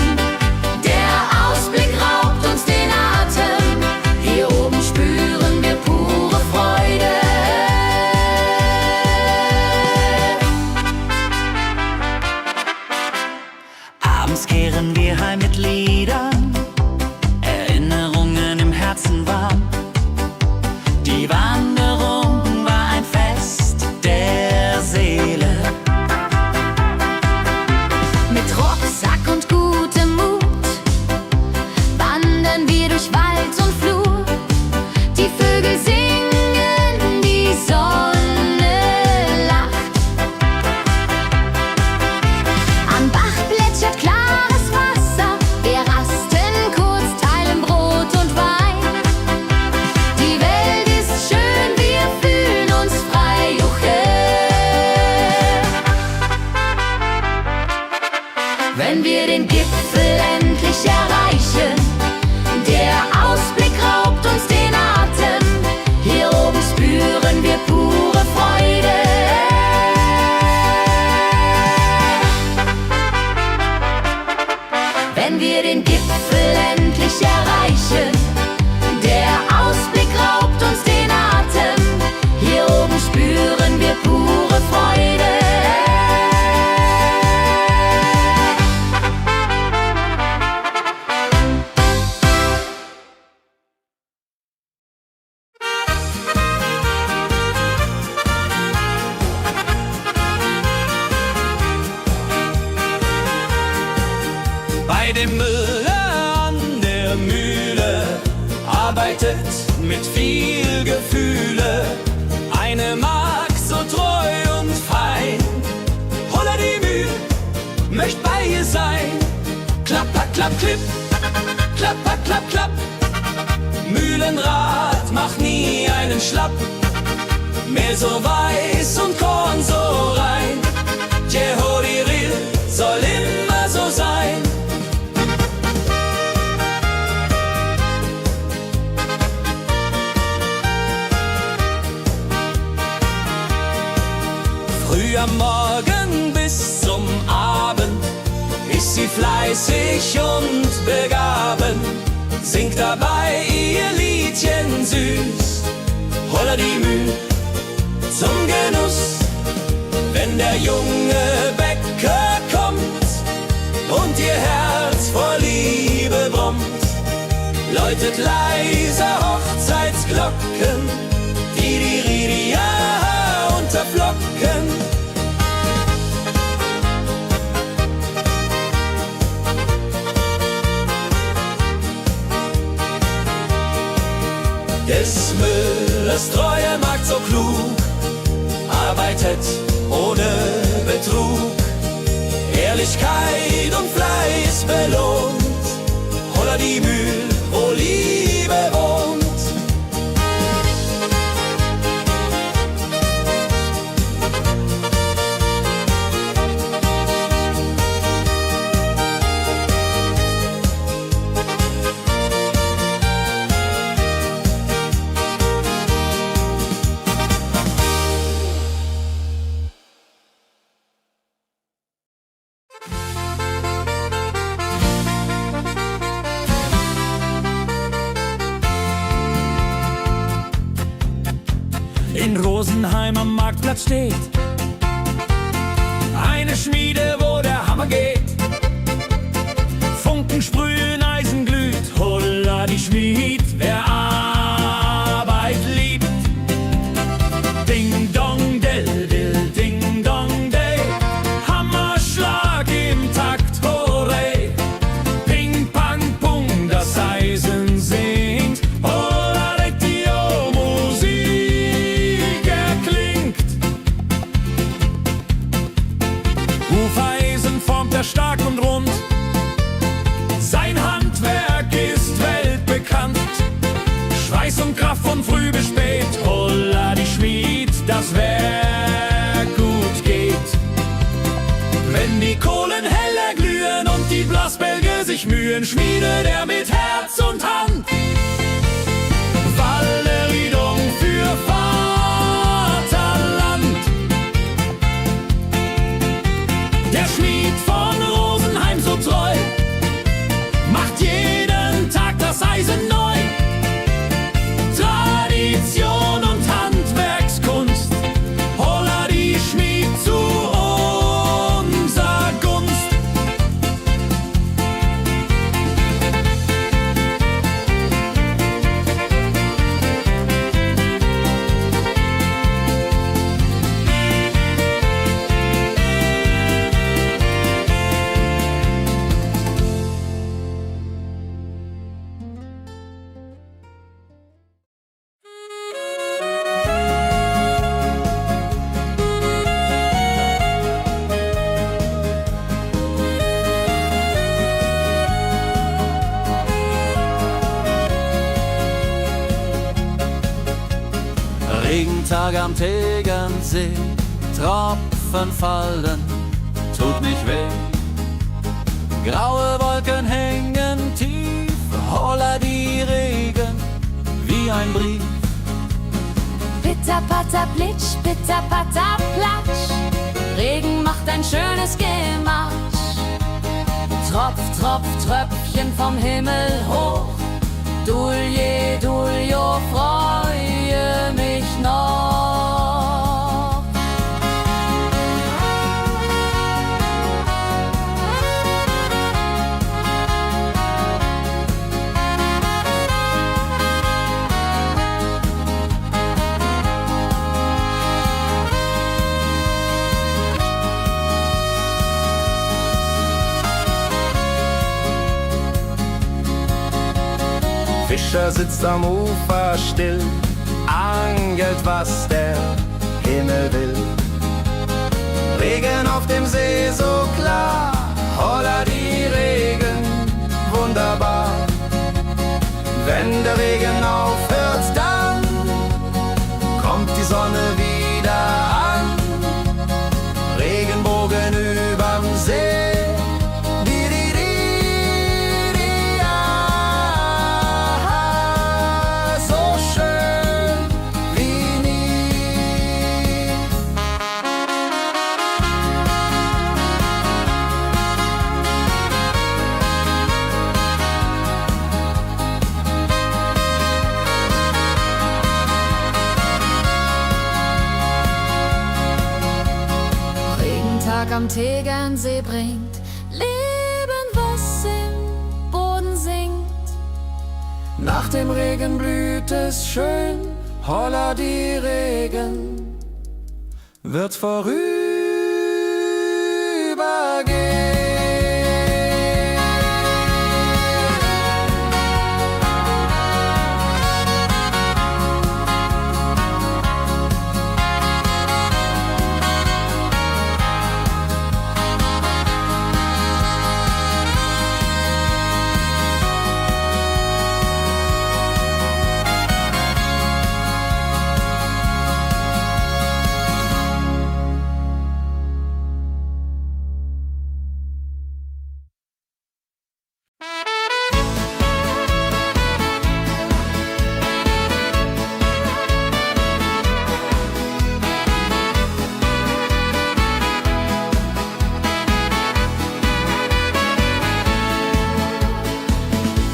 der Ausblick raubt uns den Atem. Hier oben spüren wir pure Freude. Abends kehren wir heim mit Liedern, Erinnerungen im Herzen warm. Die Wanderung war ein Fest der Seele. Mit Rucksack und gutem Mut wandern wir durch Wald und Flur. Die Vögel singen, die Sonne lacht. Am Bach plätschert klares Wasser, wir rasten kurz, teilen Brot und Wein. Die Welt ist schön, wir fühlen uns frei, juche. Wenn wir den Gipfel endlich erreichen, der Ausblick raubt uns den Atem. Hier oben spüren wir pure Freude. Wenn wir den Gipfel endlich erreichen, der Ausblick raubt uns den Atem. Hier oben spüren wir pure Freude. Bei dem Müller an der Mühle arbeitet mit viel Gefühle eine Magd so treu und fein. Holla die Mühle, möcht bei ihr sein. Klapper, klapp, klipp, klapper, klapp, klapp. Mühlenrad macht nie einen Schlapp. Mehl so weiß und Korn so rein. Jehoridel soll immer so sein. Früh am Morgen bis zum Abend fleißig und begaben, singt dabei ihr Liedchen süß. Holla die Müh zum Genuss, wenn der junge Bäcker kommt und ihr Herz vor Liebe brummt, läutet leise Hochzeitsglocken, die Ridia unterflocken. Des Müllers treue Magd so klug, arbeitet ohne Betrug, Ehrlichkeit und Fleiß belohnt, Holla die Mühl, wo Liebe wohnt. In Rosenheim am Marktplatz steht eine Schmiede, wo der Hammer geht. Funken sprühen, Eisen glüht, holla die Schmied, wer Arbeit liebt. Ding dong del dill, ding dong day, Hammerschlag im Takt, hooray. Ping pang pung, das Eisen singt, holla Dio, Musik erklingt. Hufeisen formt er stark und rund, sein Handwerk ist weltbekannt. Schweiß und Kraft von früh bis spät, holla die Schmied, das Werk gut geht. Wenn die Kohlen heller glühen und die Blasbälge sich mühen, schmiedet er mit Herz und Hand Walleriedung für Vaterland. Der Schmied von Rosenheim so treu macht jeden Tag das Eisen neu. Tradition und Handwerkskunst, holla die Schmied zu unser Gunst. Regentag am Tegernsee, Tropfen fallen, tut nicht weh. Graue Wolken hängen tief, holla die Regen wie ein Brief. Pitter, patter, plitsch, pitter, patter, platsch. Regen macht ein schönes Gematsch. Tropf, Tropf, Tröpfchen vom Himmel hoch. Dulje, Duljo, freue mich noch. Fischer sitzt am Ufer still, angelt, was der Himmel will. Regen auf dem See so klar, holla die Regen, wunderbar. Wenn der Regen aufhört, dann kommt die Sonne wieder an. Regenbogen überm See. am Tegernsee bringt Leben, was im Boden singt. Nach dem Regen blüht es schön, holla die Regen wird vorübergehen.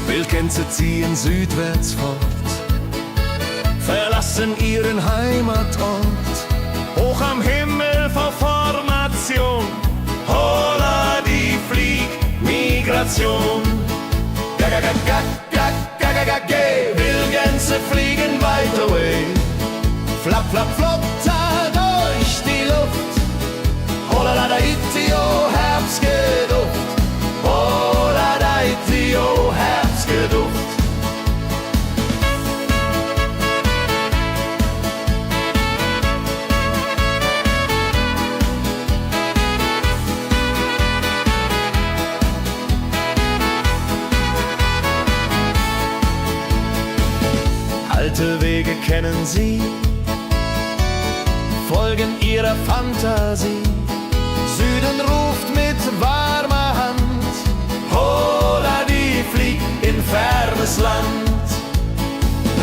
Wildgänse ziehen südwärts fort, verlassen ihren Heimatort. Hoch am Himmel vor Formation, holla die Fliegmigration. Wildgänse fliegen weit away, flap, flap, flop, da durch die Luft. Holla da itio, Herbstgeduft. Holla da itio, Herbstgeduft. Alte Wege kennen sie, folgen ihrer Fantasie. Süden ruft mit warmer Hand, holla die flieg in fernes Land.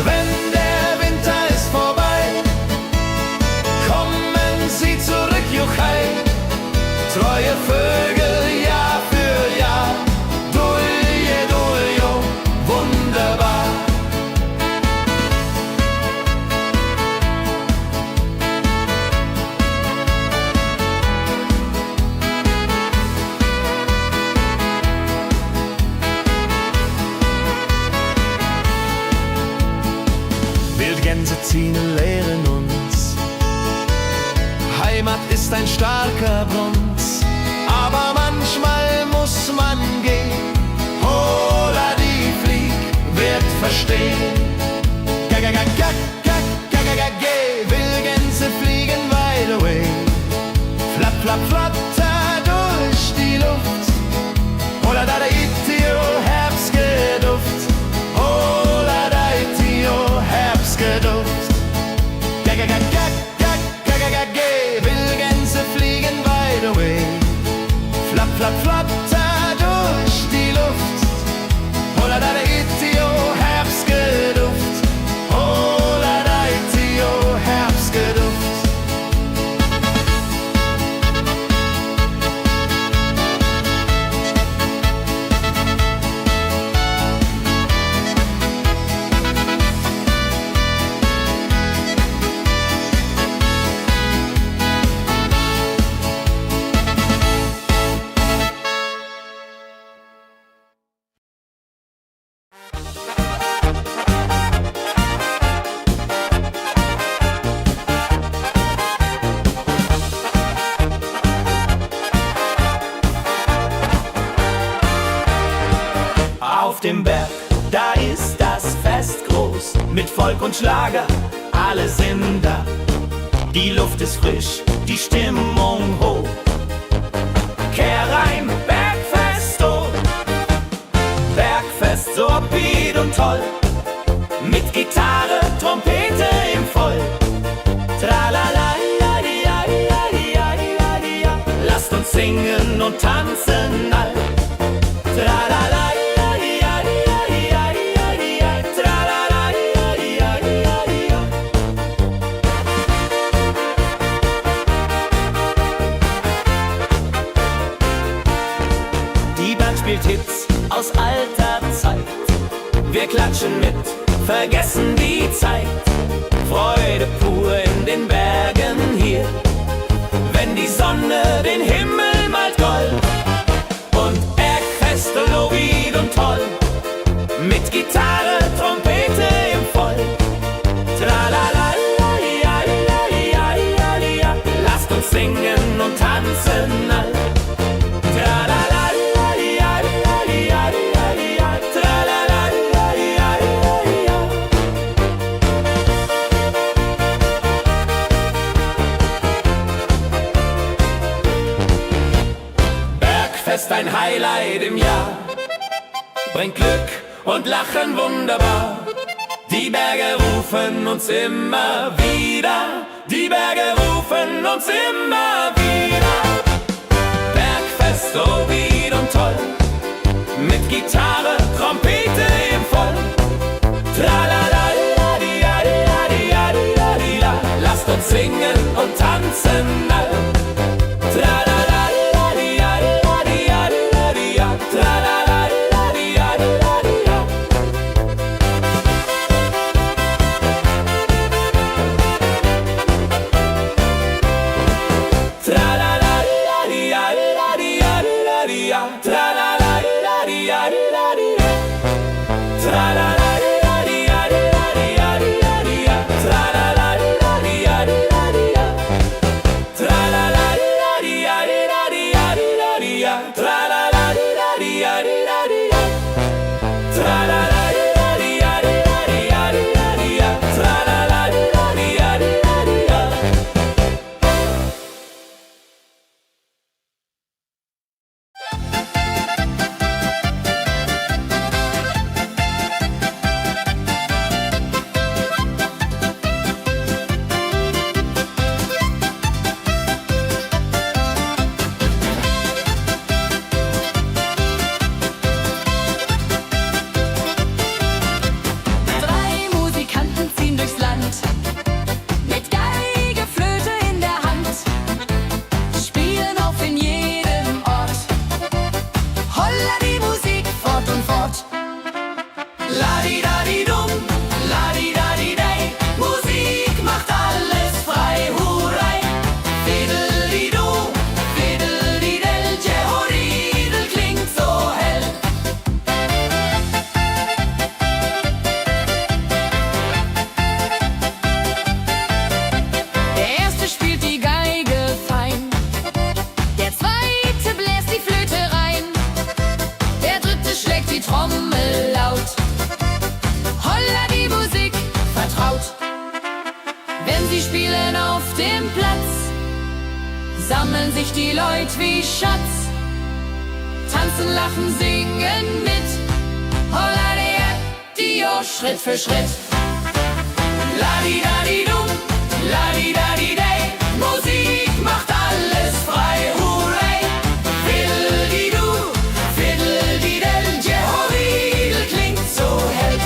Wenn der Winter ist vorbei, kommen sie zurück, Juchai. Treue Vögel Jahr für Jahr, dulje, duljo, wunderbar. Wildgänse ziehen, lehren uns. Heimat ist ein starker Bronz, aber manchmal muss man gehen. Holla die Flieg wird verstehen. Wildgänse fliegen wide away, flap, flap, flatter durch die Luft. Holla da itio, Herbstgeduft. Holla da itio, Herbstgeduft. Wildgänse fliegen wide away, flap, flap, flatter durch die Luft. Holla da itio, Herbstgeduft. Holla da itio, Herbstgeduft. Auf dem Berg, da ist das Fest groß, mit Volk und Schlager, alle sind da. Die Luft ist frisch, die Stimmung hoch. Kehr rein, Bergfest, oh. Bergfest, so upbeat und toll, mit Gitarre, Trompete im Voll. Tralala, lasst uns singen und tanzen all. Tralala. Spielt Hits aus alter Zeit. Wir klatschen mit, vergessen die Zeit. Freude pur in den Bergen hier, wenn die Sonne den Himmel Bergfest ein Highlight im Jahr. Bringt Glück und Lachen wunderbar. Die Berge rufen uns immer wieder. Die Berge rufen uns immer wieder. Bergfest, so weit und toll. Mit Gitarre, Trompete im Voll. Tralalaladiadiadiadiadida. Lasst uns singen und tanzen all. Tralalaladiadiadiadida. Tralalaladiadiadida. Tralalaladiadiadida. Tralalaladiadiadida. Tralalaladiadiadida. Tralalaladiadiadida. Tralalaladiadiadida. Tralalaladiadiadida. Tralalaladiadiadida. Tralalaladiadiadida. Drei Musikanten ziehen durchs Land, mit Geige, Flöte in der Hand, spielen auf in jedem Ort. Holla die Musik fort und fort. Ladidadidum, ladidadidei, Musik macht alles frei, hurrei. Fiddelidu, fiddelidel, Jehoridel klingt so hell. Der erste spielt die Geige fein, der zweite bläst die Flöte rein, der dritte schlägt die Trommel laut. Holla die Musik vertraut. Wenn sie spielen auf dem Platz, sammeln sich die Leute wie Schatz, tanzen, lachen, singen mit. Holla der Dio, Schritt für Schritt. Ladidadidum, ladidadidei, Musik macht alles frei, hurray. Fiddelidu, fiddelidel, Jehoridel klingt so hell.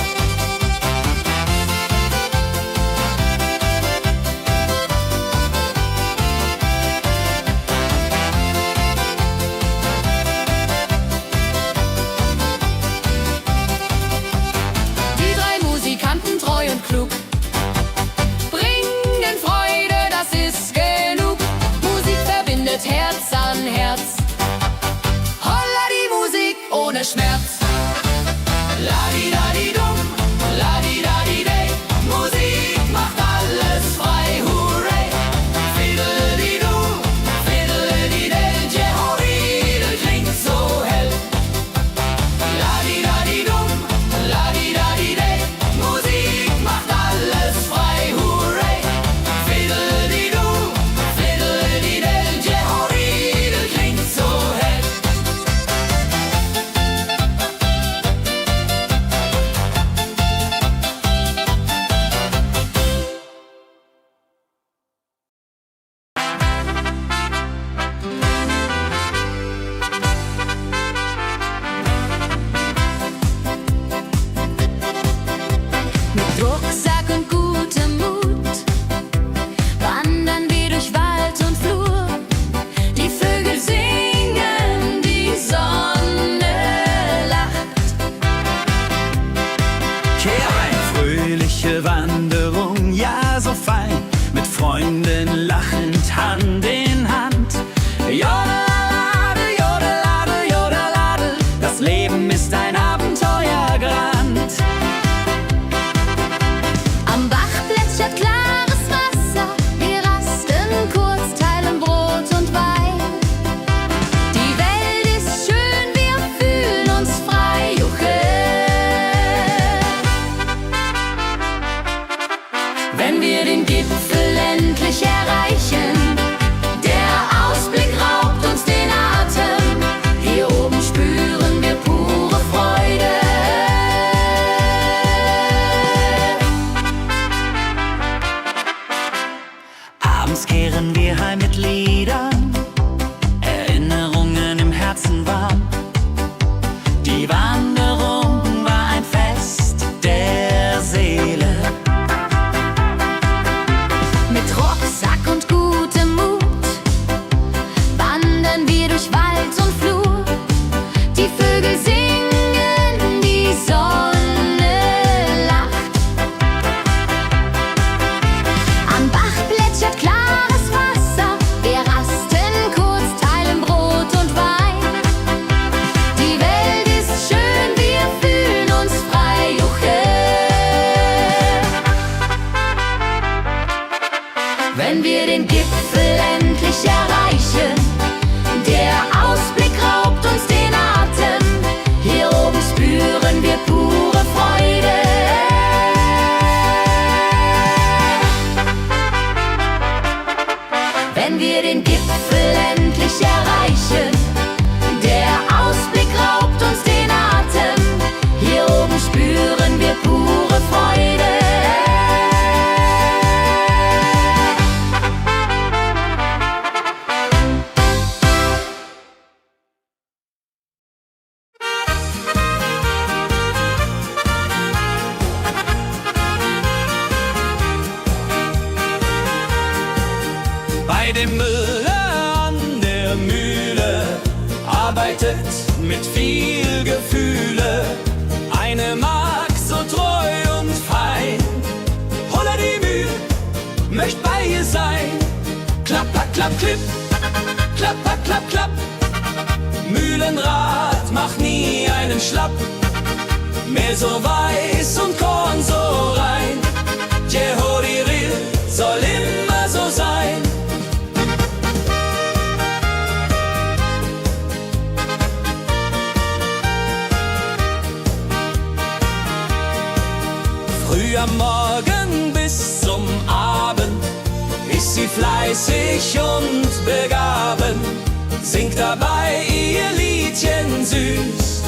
Die drei Musikanten, treu und klug, bringen Freude das mit viel Gefühle. Eine Magd so treu und fein. Holla die Mühl, möcht bei ihr sein. Klapper, klapp, klipp, klapper, klapp, klapp. Mühlenrad macht nie einen Schlapp. Mehl so weiß und Korn so rein. Jehoriril soll immer so sein. Früh am Morgen bis zum Abend ist sie fleißig und begaben, singt dabei ihr Liedchen süß.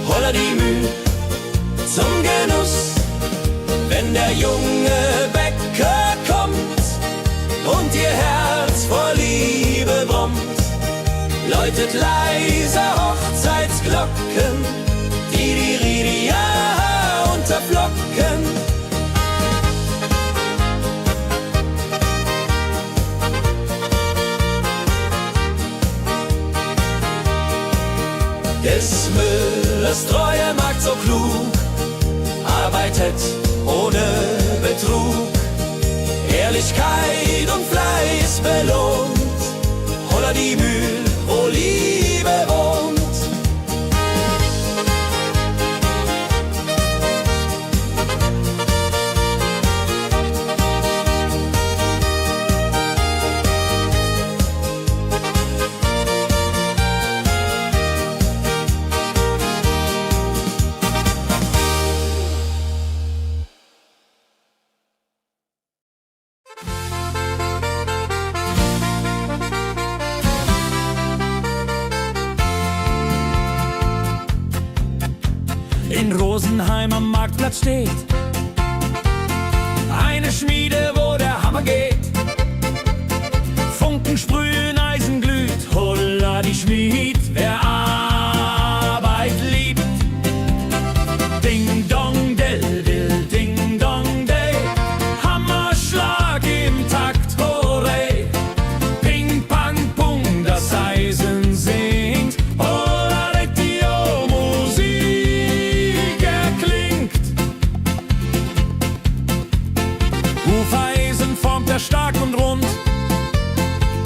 Holla die Mühl zum Genuss, wenn der junge Bäcker kommt und ihr Herz vor Liebe brummt, läutet leise Hochzeitsglocken, die Ridia unterflocken. Des Müllers treue Magd so klug, arbeitet ohne Betrug, Ehrlichkeit und Fleiß belohnt. Holla die Mühl, wo Liebe wohnt. In Rosenheim am Marktplatz steht eine Schmiede, wo der Hammer geht. Funken sprühen, Eisen glüht, holla die Schmied, wer Arbeit liebt. Ding dong del dill, ding dong day, Hammerschlag im Takt, hooray. Ping pang pung, das Eisen singt, holla Retio, Musik erklingt. Hufeisen formt er stark und rund,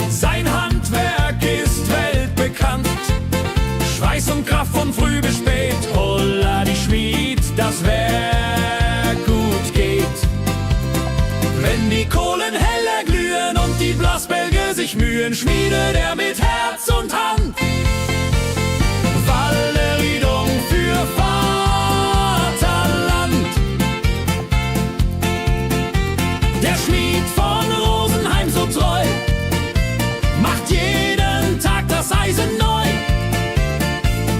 sein Handwerk ist weltbekannt. Schweiß und Kraft von früh bis spät, holla die Schmied, das Werk gut geht. Wenn die Kohlen heller glühen und die Blasbälge sich mühen, schmiedet er mit Herz und Hand Walleriedung für Vaterland. Der Schmied von Rosenheim so treu macht jeden Tag das Eisen neu.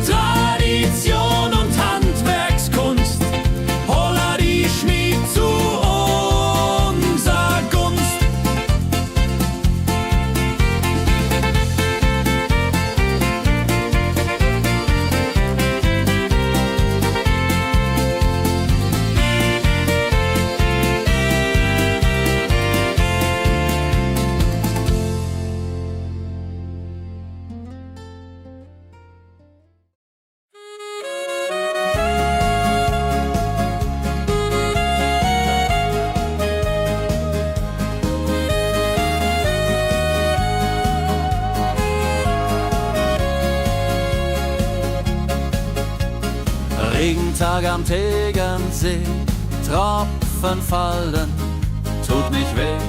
Tradition und Handwerkskunst, holla die Schmied zu unser Gunst. Regentag am Tegernsee, Tropfen fallen, tut nicht weh.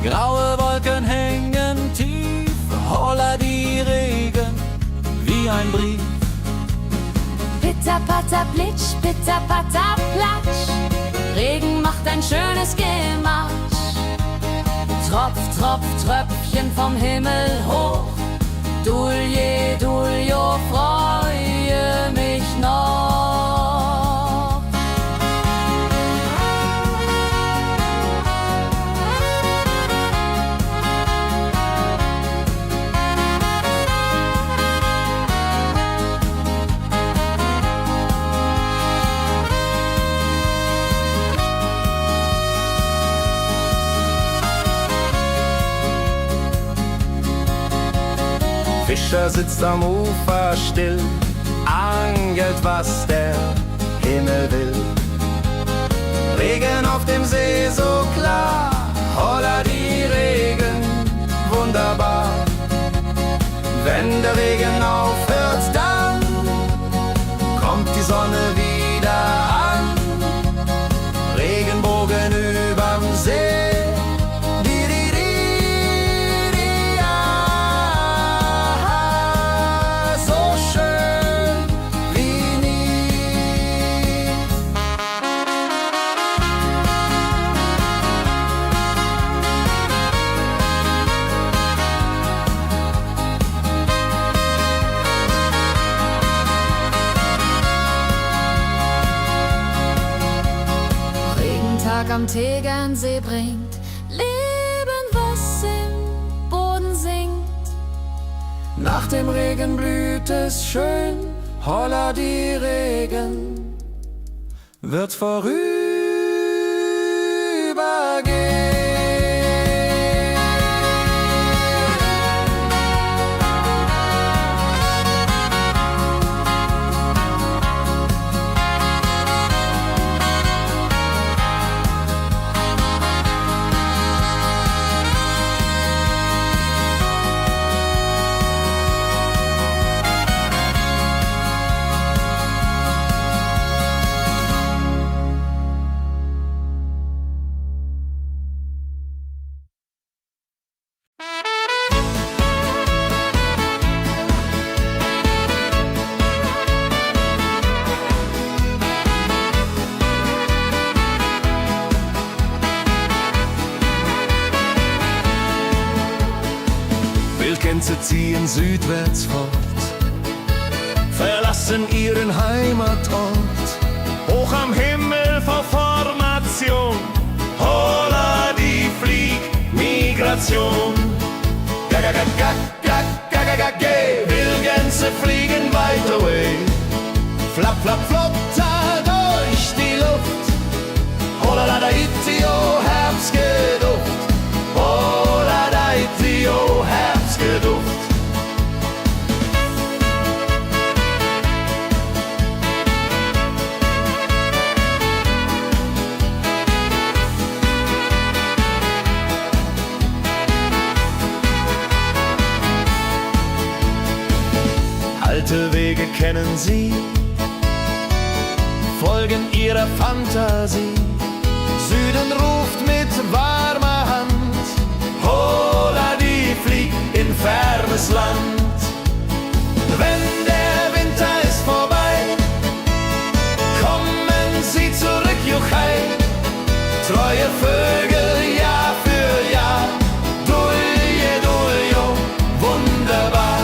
Graue Wolken hängen tief, holla die Regen wie ein Brief. Pitter, patter, plitsch, pitter, patter, platsch. Regen macht ein schönes Gemarsch. Tropf, Tropf, Tröpfchen vom Himmel hoch. Dulje, Duljo, freue mich noch. Fischer sitzt am Ufer still, angelt, was der Himmel will. Regen auf dem See so klar, holla die Regen, wunderbar. Wenn der Regen aufhört, dann kommt die Sonne wieder an. Regenbogen überm See. Am Tegernsee bringt Leben, was im Boden singt. Nach dem Regen blüht es schön, holla die Regen wird vorübergehen. Wildgänse ziehen südwärts fort, verlassen ihren Heimatort. Hoch am Himmel vor Formation, holla die Fliegmigration. Wildgänse fliegen weit away, flap, flap, flop, durch die Luft. Holla da itio, Herbstgeduft. Holla da itio, Herbstgeduft. Alte Wege kennen sie, folgen ihrer Fantasie. Süden ruft mit warmer Hand, holla die flieg in fernes Land. Wenn der Winter ist vorbei, kommen sie zurück, juchai. Treue Vögel Jahr für Jahr, dulje, duljo, wunderbar.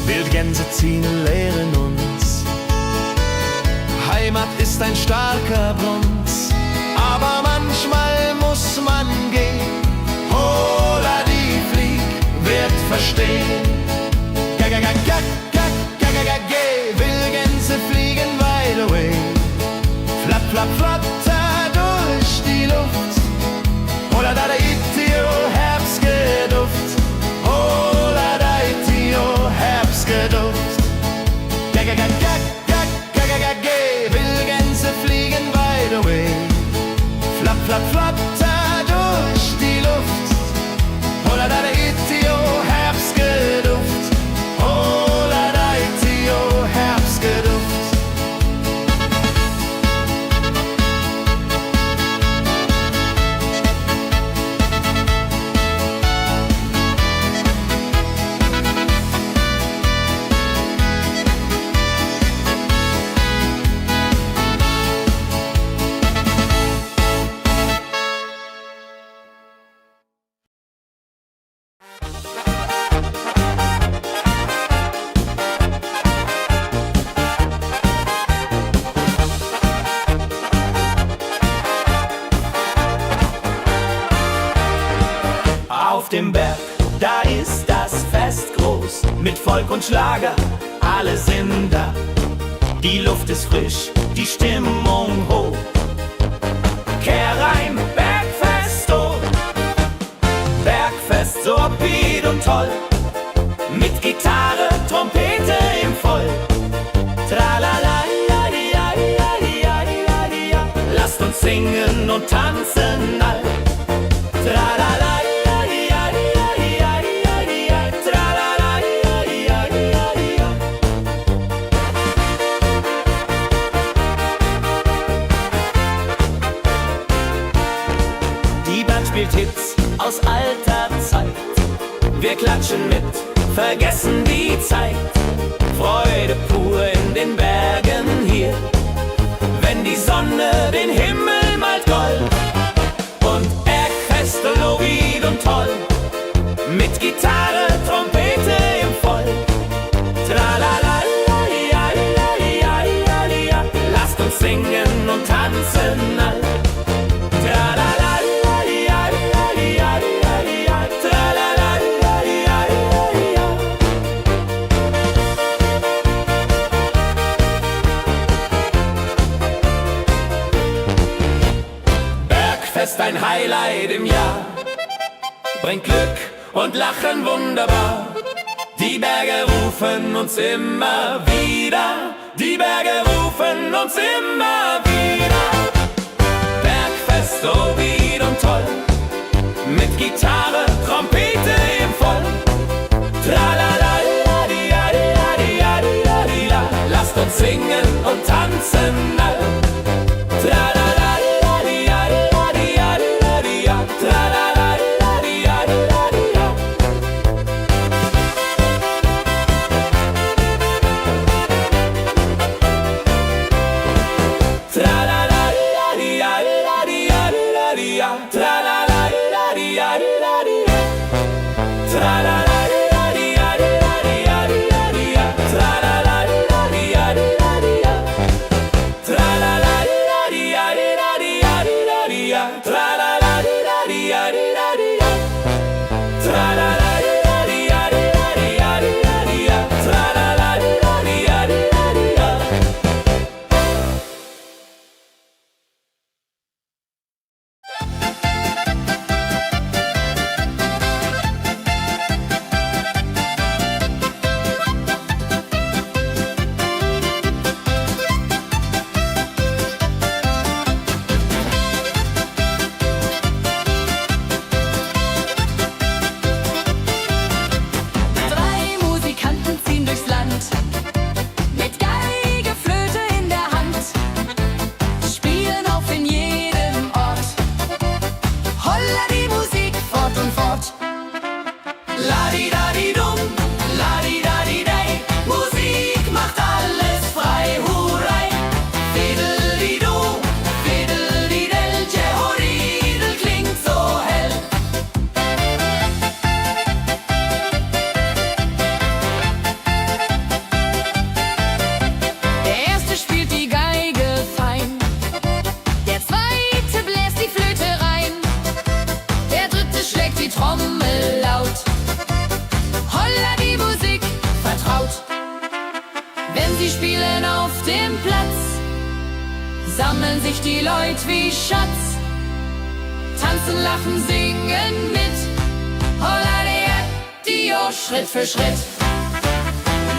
Wildgänse ziehen, lehren uns, Heimat ist ein starker Bronz, aber manchmal muss man gehen. Holla die Flieg wird verstehen. Wildgänse fliegen wide away, flap, flap, flatter durch die Luft. Holla da itio, Herbstgeduft. Holla da itio, Herbstgeduft. Wildgänse fliegen wide away, flap, flap, flatter durch die Luft. Holla da itio, Herbstgeduft. Folk und Schlager, alle sind da. Die Luft ist frisch, die Stimmung hoch. Kehr rein, Bergfest, oh. Bergfest, so upbeat und toll. Mit Gitarre, Trompete im Voll. Tralala, ja, ja, ja, ja, ja, ja. Lasst uns singen und tanzen all. Tralala, ja, ja, ja, ja, ja, ja. Tralala, ja, ja, ja, ja. Die Band spielt Hits aus alter Zeit. Wir klatschen mit, vergessen die Zeit. Freude pur in den Bergen hier, wenn die Sonne den Himmel malt gold. Und Bergfest, Lovid und toll, mit Gitarre, Trompete im Voll. Tralala, ja, ja, ja, ja, ja. Lasst uns singen und tanzen all. Tralala, ja, ja, ja, ja, ja. Tralala, ja, ja, ja, ja. Bergfest, ein Highlight im Jahr, bringt Glück und Lachen wunderbar. Die Berge rufen uns immer wieder, die Berge rufen uns immer wieder. Bergfest, so wied und toll, mit Gitarre, Trompete im Voll. Tralala, ja, ja, ja, ja, ja, ja. Lasst uns singen und tanzen all. Tralala, ja, ja, ja, ja, ja. Tralala, ja, ja, ja, ja. Tralala, ja, ja, ja, ja, ja. Tralala, ja, ja, ja, ja. Tralala, ja, ja, ja, ja, ja. Tralala, ja, ja, ja, ja. Tralala, ja, ja, ja, ja. Tralala, ja, ja, ja, ja. Tralala, ja, ja, ja, ja. Tralala, ja, ja, ja, ja. Drei Musikanten ziehen durchs Land, mit Geige, Flöte in der Hand, spielen auf in jedem Ort. Holla die Musik fort und fort. Ladi-dadi-dum, ladi-dadi-dei, Musik macht alles frei, hurray. Fiddeli-du, fiddeli-del, Jehoridel klingt so hell. Der erste spielt die Geige fein, der zweite bläst die Flöte rein, der dritte schlägt die Trommel laut. Holla die Musik vertraut. Wenn sie spielen auf dem Platz, sammeln sich die Leute wie Schatz, tanzen, lachen, singen mit. Holla der Dio, Schritt für Schritt.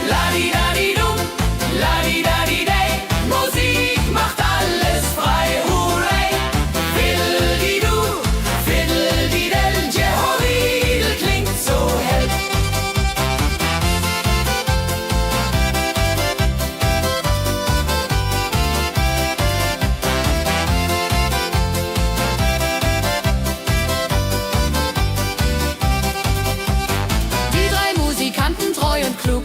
Ladi-dadi-dum, ladi-dadi-dei, Musik macht alles frei, hurray. Fiddeli-du, fiddeli-del, Jehoridel klingt so hell. Die drei Musikanten, treu und klug,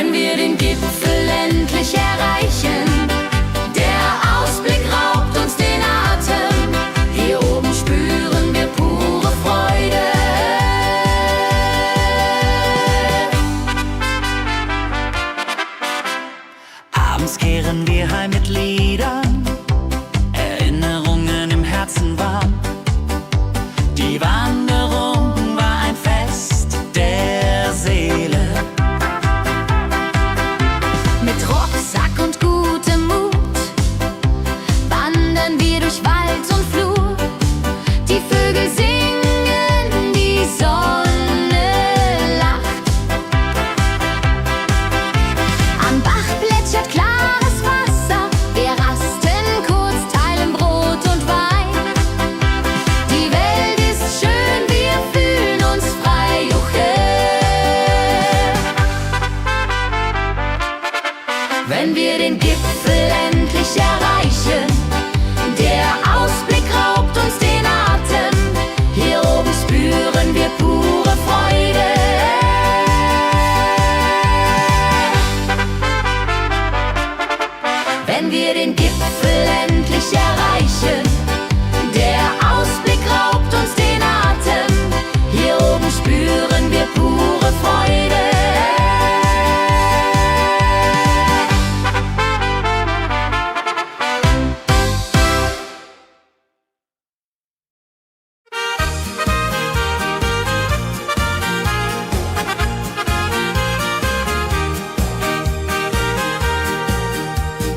wenn wir den Gipfel endlich erreichen. Der Ausblick raubt uns den Atem, hier oben spüren wir pure Freude. Abends kehren wir heim mit Liedern, Erinnerungen im Herzen warm. Die Wanderung war ein Fest der Seele. Mit Rucksack und gutem Mut wandern wir durch Wald und Flur. Die Vögel singen, die Sonne lacht. Am Bach plätschert klares Wasser, wir rasten kurz, teilen Brot und Wein. Die Welt ist schön, wir fühlen uns frei, juche. Wenn wir den Gipfel endlich erreichen, der Ausblick raubt uns den Atem, hier oben spüren wir pure Freude. Wenn wir den Gipfel endlich erreichen, der Ausblick raubt uns den Atem, hier oben spüren wir pure Freude.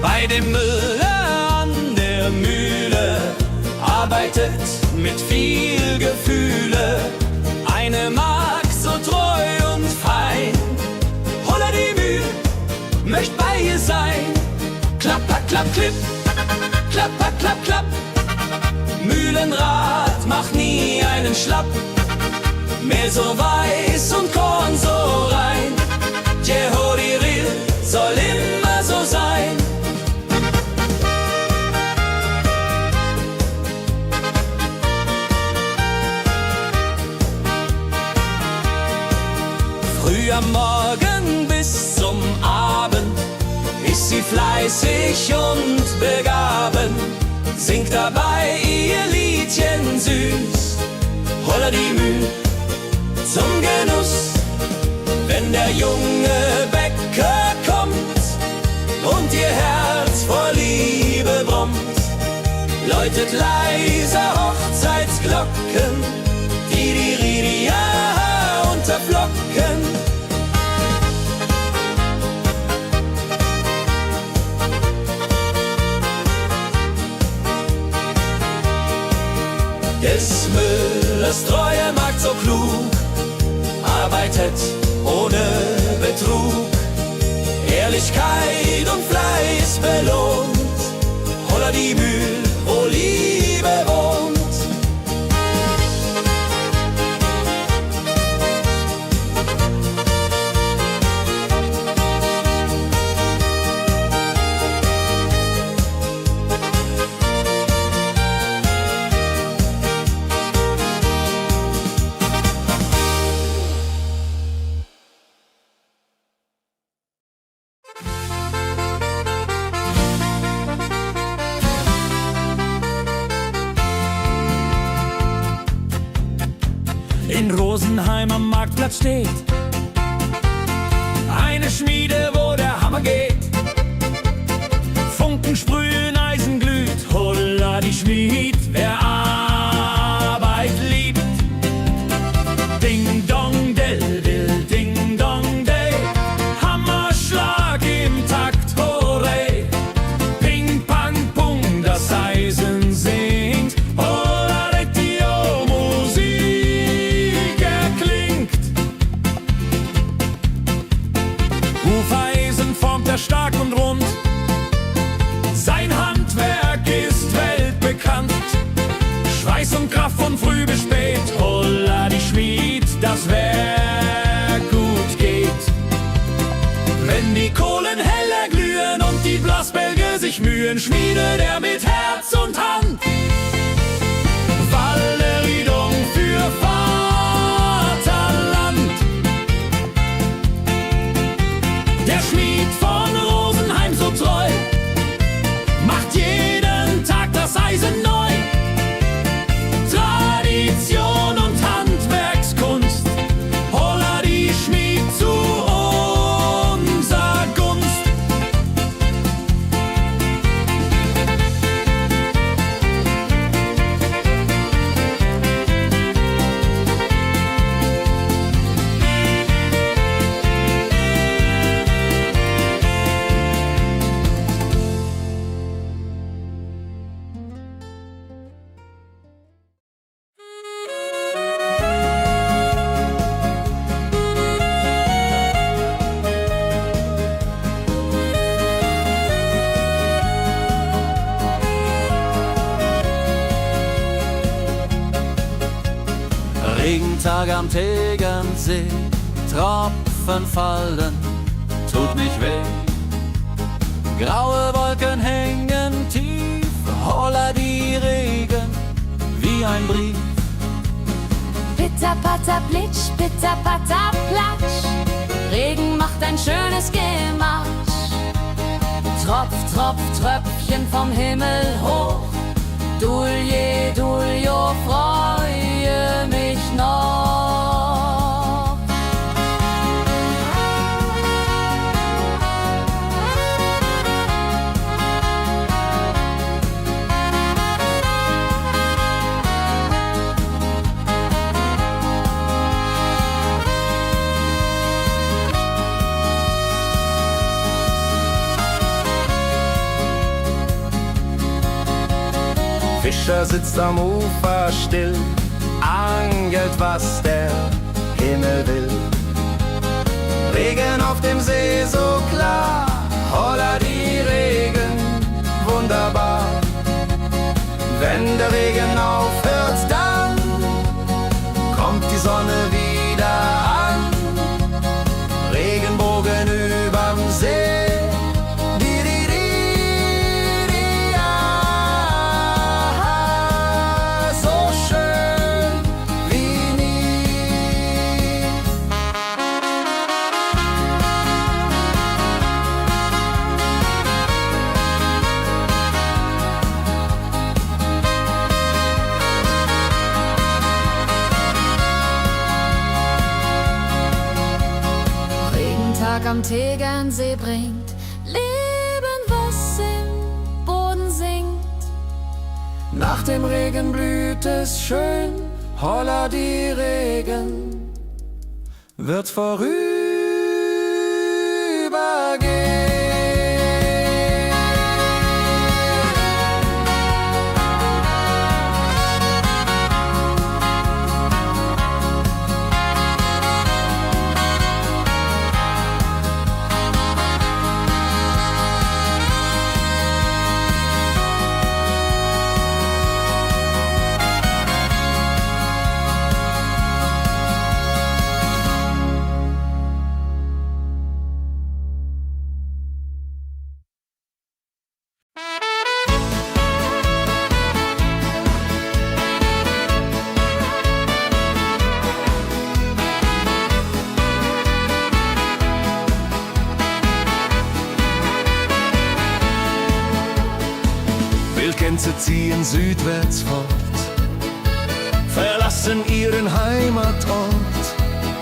Bei dem Müller an der Mühle arbeitet mit viel Gefühle eine Magd so treu und fein. Holla die Mühl, möcht bei ihr sein. Klapper, klapp, klipp, klapper, klapp, klapp. Mühlenrad macht nie einen Schlapp. Mehl so weiß und Korn so rein. Jehodiril soll immer so sein. Früh am Morgen bis zum Abend ist sie fleißig und begaben, singt dabei ihr Liedchen süß. Holla die Mühl zum Genuss, wenn der junge Bäcker kommt und ihr Herz vor Liebe brummt, läutet leise Hochzeitsglocken, die Ridia unterflocken. Des Müllers treue Magd so klug, arbeitet ohne Betrug, Ehrlichkeit und Fleiß belohnt. Holla die Mühl, wo Liebe wohnt. In Rosenheim am Marktplatz steht eine Schmiede, wo der Hammer geht. Funken sprühen, Eisen glüht, holla die Schmied, wer Arbeit liebt. Ding dong del will, ding dong day, Hammerschlag im Takt, hooray. Ping pang pung, das Eisen singt, holla retio, Musik erklingt. Hufeisen formt er stark und rund, sein Handwerk ist weltbekannt. Schweiß und Kraft von früh bis spät, holla die Schmied, das Werk gut geht. Wenn die Kohlen heller glühen und die Blasbälge sich mühen, schmiedet er mit Herz und Hand Walleriedung für Vaterland. Der Der Schmied von Rosenheim so treu macht jeden Tag das Eisen neu. Tradition und Handwerkskunst, holla die Schmied zu unser Gunst. Regentag am Tegernsee, Tropfen fallen, tut nicht weh. Graue Wolken hängen tief, holla die Regen wie ein Brief. Pitter, patter, plitsch, pitter, patter, platsch. Regen macht ein schönes Gemarsch. Tropf, tropf, Tröpfchen vom Himmel hoch. Dulje, Duljo, freue mich noch. Fischer sitzt am Ufer still, angelt, was der Himmel will. Regen auf dem See so klar, holla die Regen, wunderbar. Wenn der Regen aufhört, dann kommt die Sonne wieder an. Regenbogen überm See. Am Tegernsee bringt Leben, was im Boden singt. Nach dem Regen blüht es schön, holla die Regen wird vorübergehen. Gänse ziehen südwärts fort, verlassen ihren Heimatort.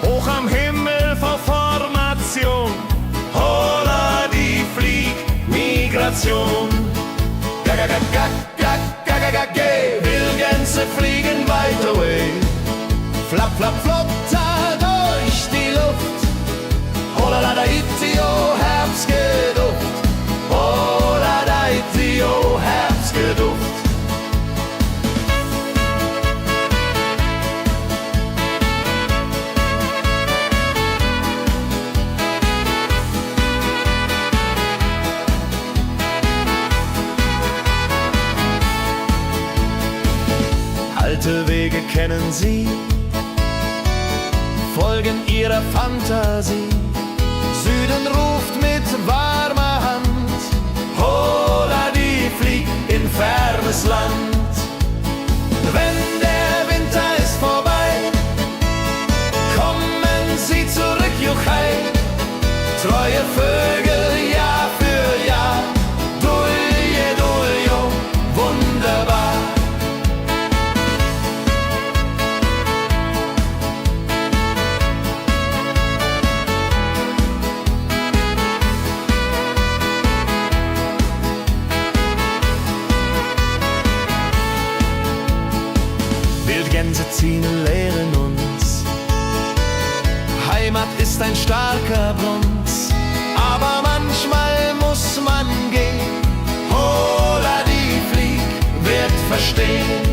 Hoch am Himmel vor Formation, holla die Fliegmigration. Wildgänse fliegen weit away, flapp, flapp, flotter durch die Luft. Holla da itio, Herbstgeduft. Holla da itio, Herbstgeduft. Alte Wege kennen sie, folgen ihrer Fantasie. Süden ruft mit warmer Hand, holla die flieg in fernes Land. Wenn der Winter ist vorbei, kommen sie zurück, Juchai. Treu neue Vögel Jahr für Jahr. Dulje, duljo, wunderbar. Wildgänse ziehen, lehren uns. Heimat ist ein starker Brunz, aber manchmal muss man gehen. Hola, die Flieg wird verstehen.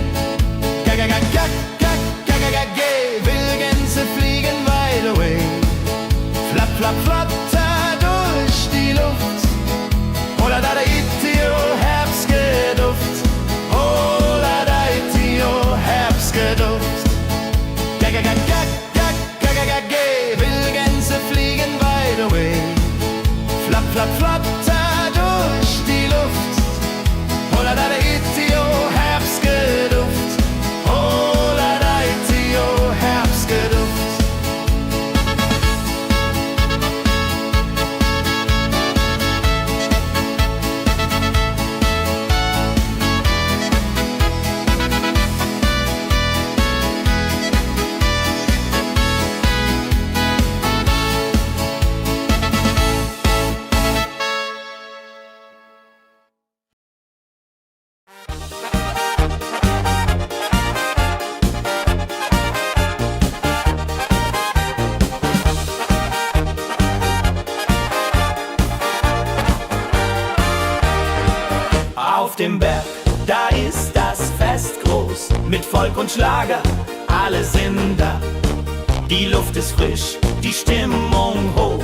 Wildgänse fliegen wide away. Flapp, flapp, flatter durch die Luft. Hola, da itio, Herbstgeduft. Hola, da itio, Herbstgeduft. Wildgänse fliegen wide away. Flapp, flapp, flatter durch die Luft. Hola, da itio, Herbstgeduft. Hola, da itio, Herbstgeduft. Auf dem Berg, da ist das Fest groß, mit Volk und Schlager, alle sind da. Die Luft ist frisch, die Stimmung hoch.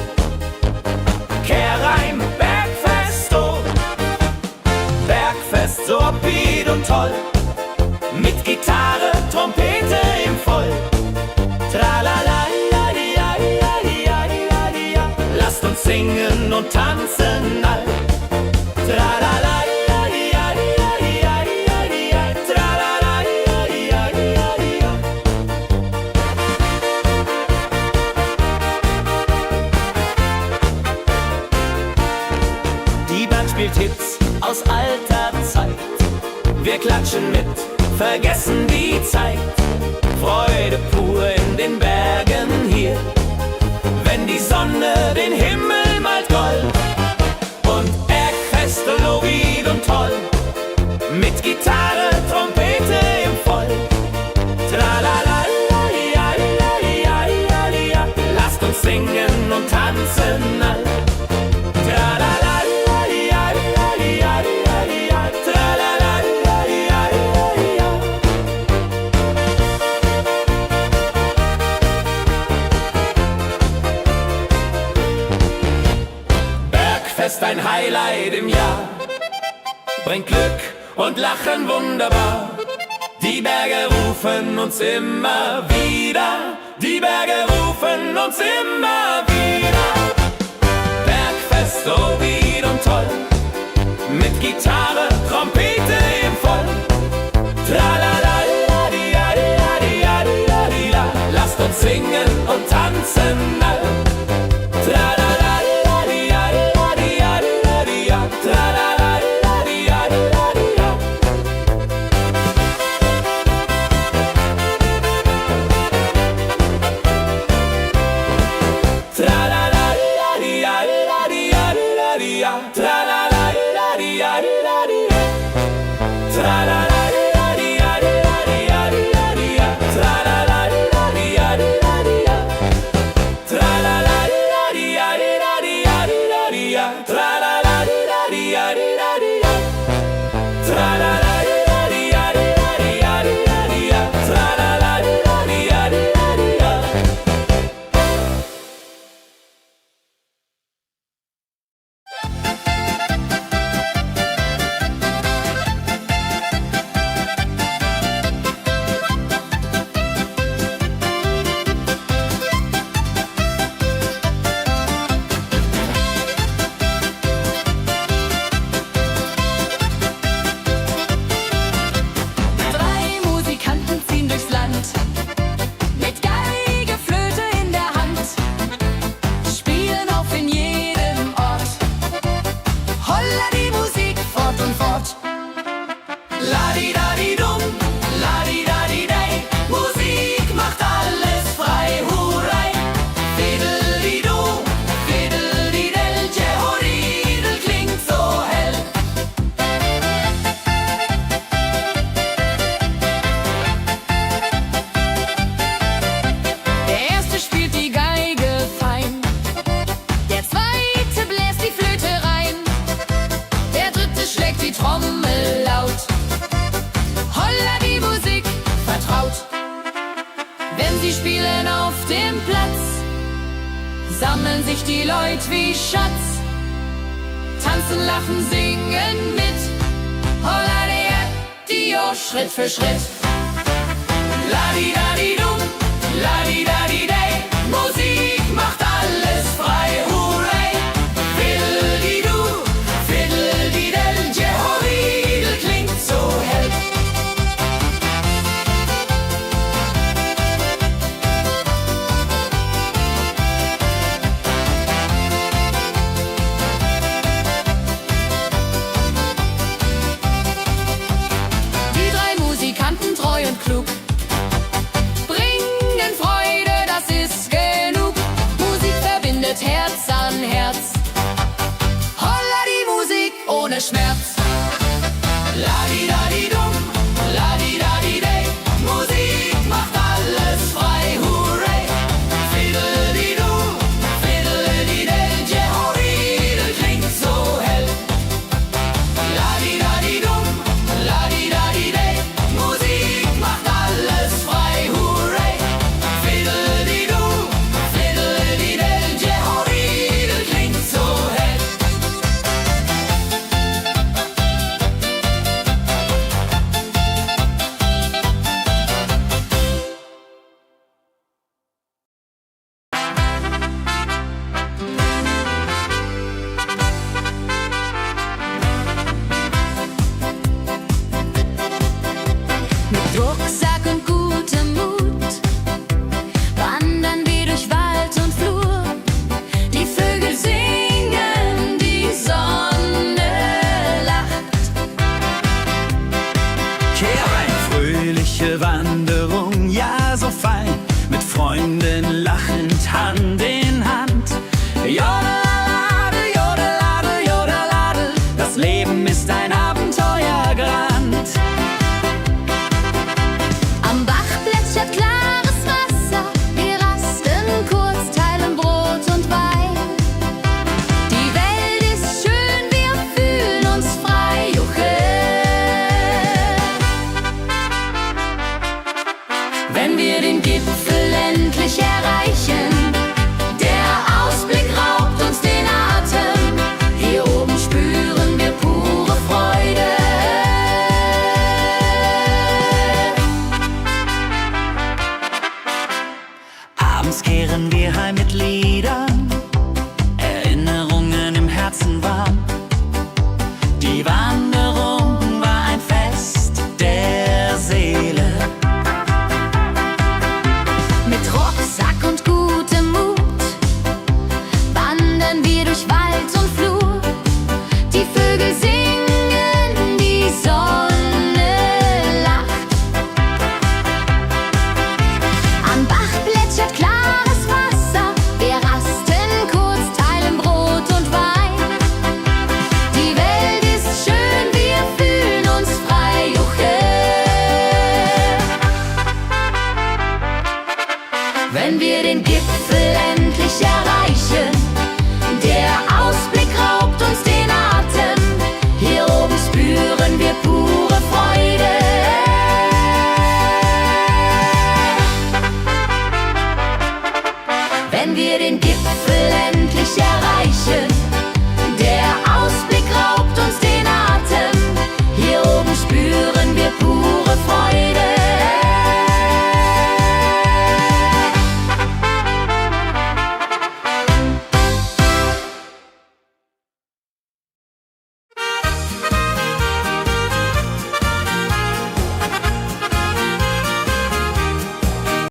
Kehr rein, Bergfest, oh. Bergfest, so upbeat und toll. Mit Gitarre, Trompete im Voll. Tralala, ja, ja, ja, ja, ja, ja. Lasst uns singen und tanzen all. Tralala. Spielt Hits aus alter Zeit. Wir klatschen mit, vergessen die Zeit. Freude pur in den Bergen hier, wenn die Sonne den Himmel malt gold. Und Bergfest, Lovid und toll, mit Gitarre, Trompete im Voll. Tralala, ja, ja, ja, ja, ja. Lasst uns singen und tanzen all. Tralala. Bergfest, ein Highlight im Jahr, bringt Glück und Lachen wunderbar. Die Berge rufen uns immer wieder, die Berge rufen uns immer wieder. Bergfest, so wied und toll, mit Gitarre, Trompete im Voll. Tralala, ja, ja, ja, ja, ja. Lasst uns singen und tanzen all. Tralala. fühlen sich die Leute wie Schatz. Tanzen, lachen, singen mit. Holla Dio, Schritt für Schritt. La-di-da-di-dum, la-di-da-di-day. Musik macht alles frei, hurray. Fiddle-di-du, fiddle-di-del. Jehoridel klingt so hell. Die drei Musikanten, treu und klug, bringen Freude, das ist genug. Musik verbindet Herz an Herz. Holla die Musik ohne Schmerz.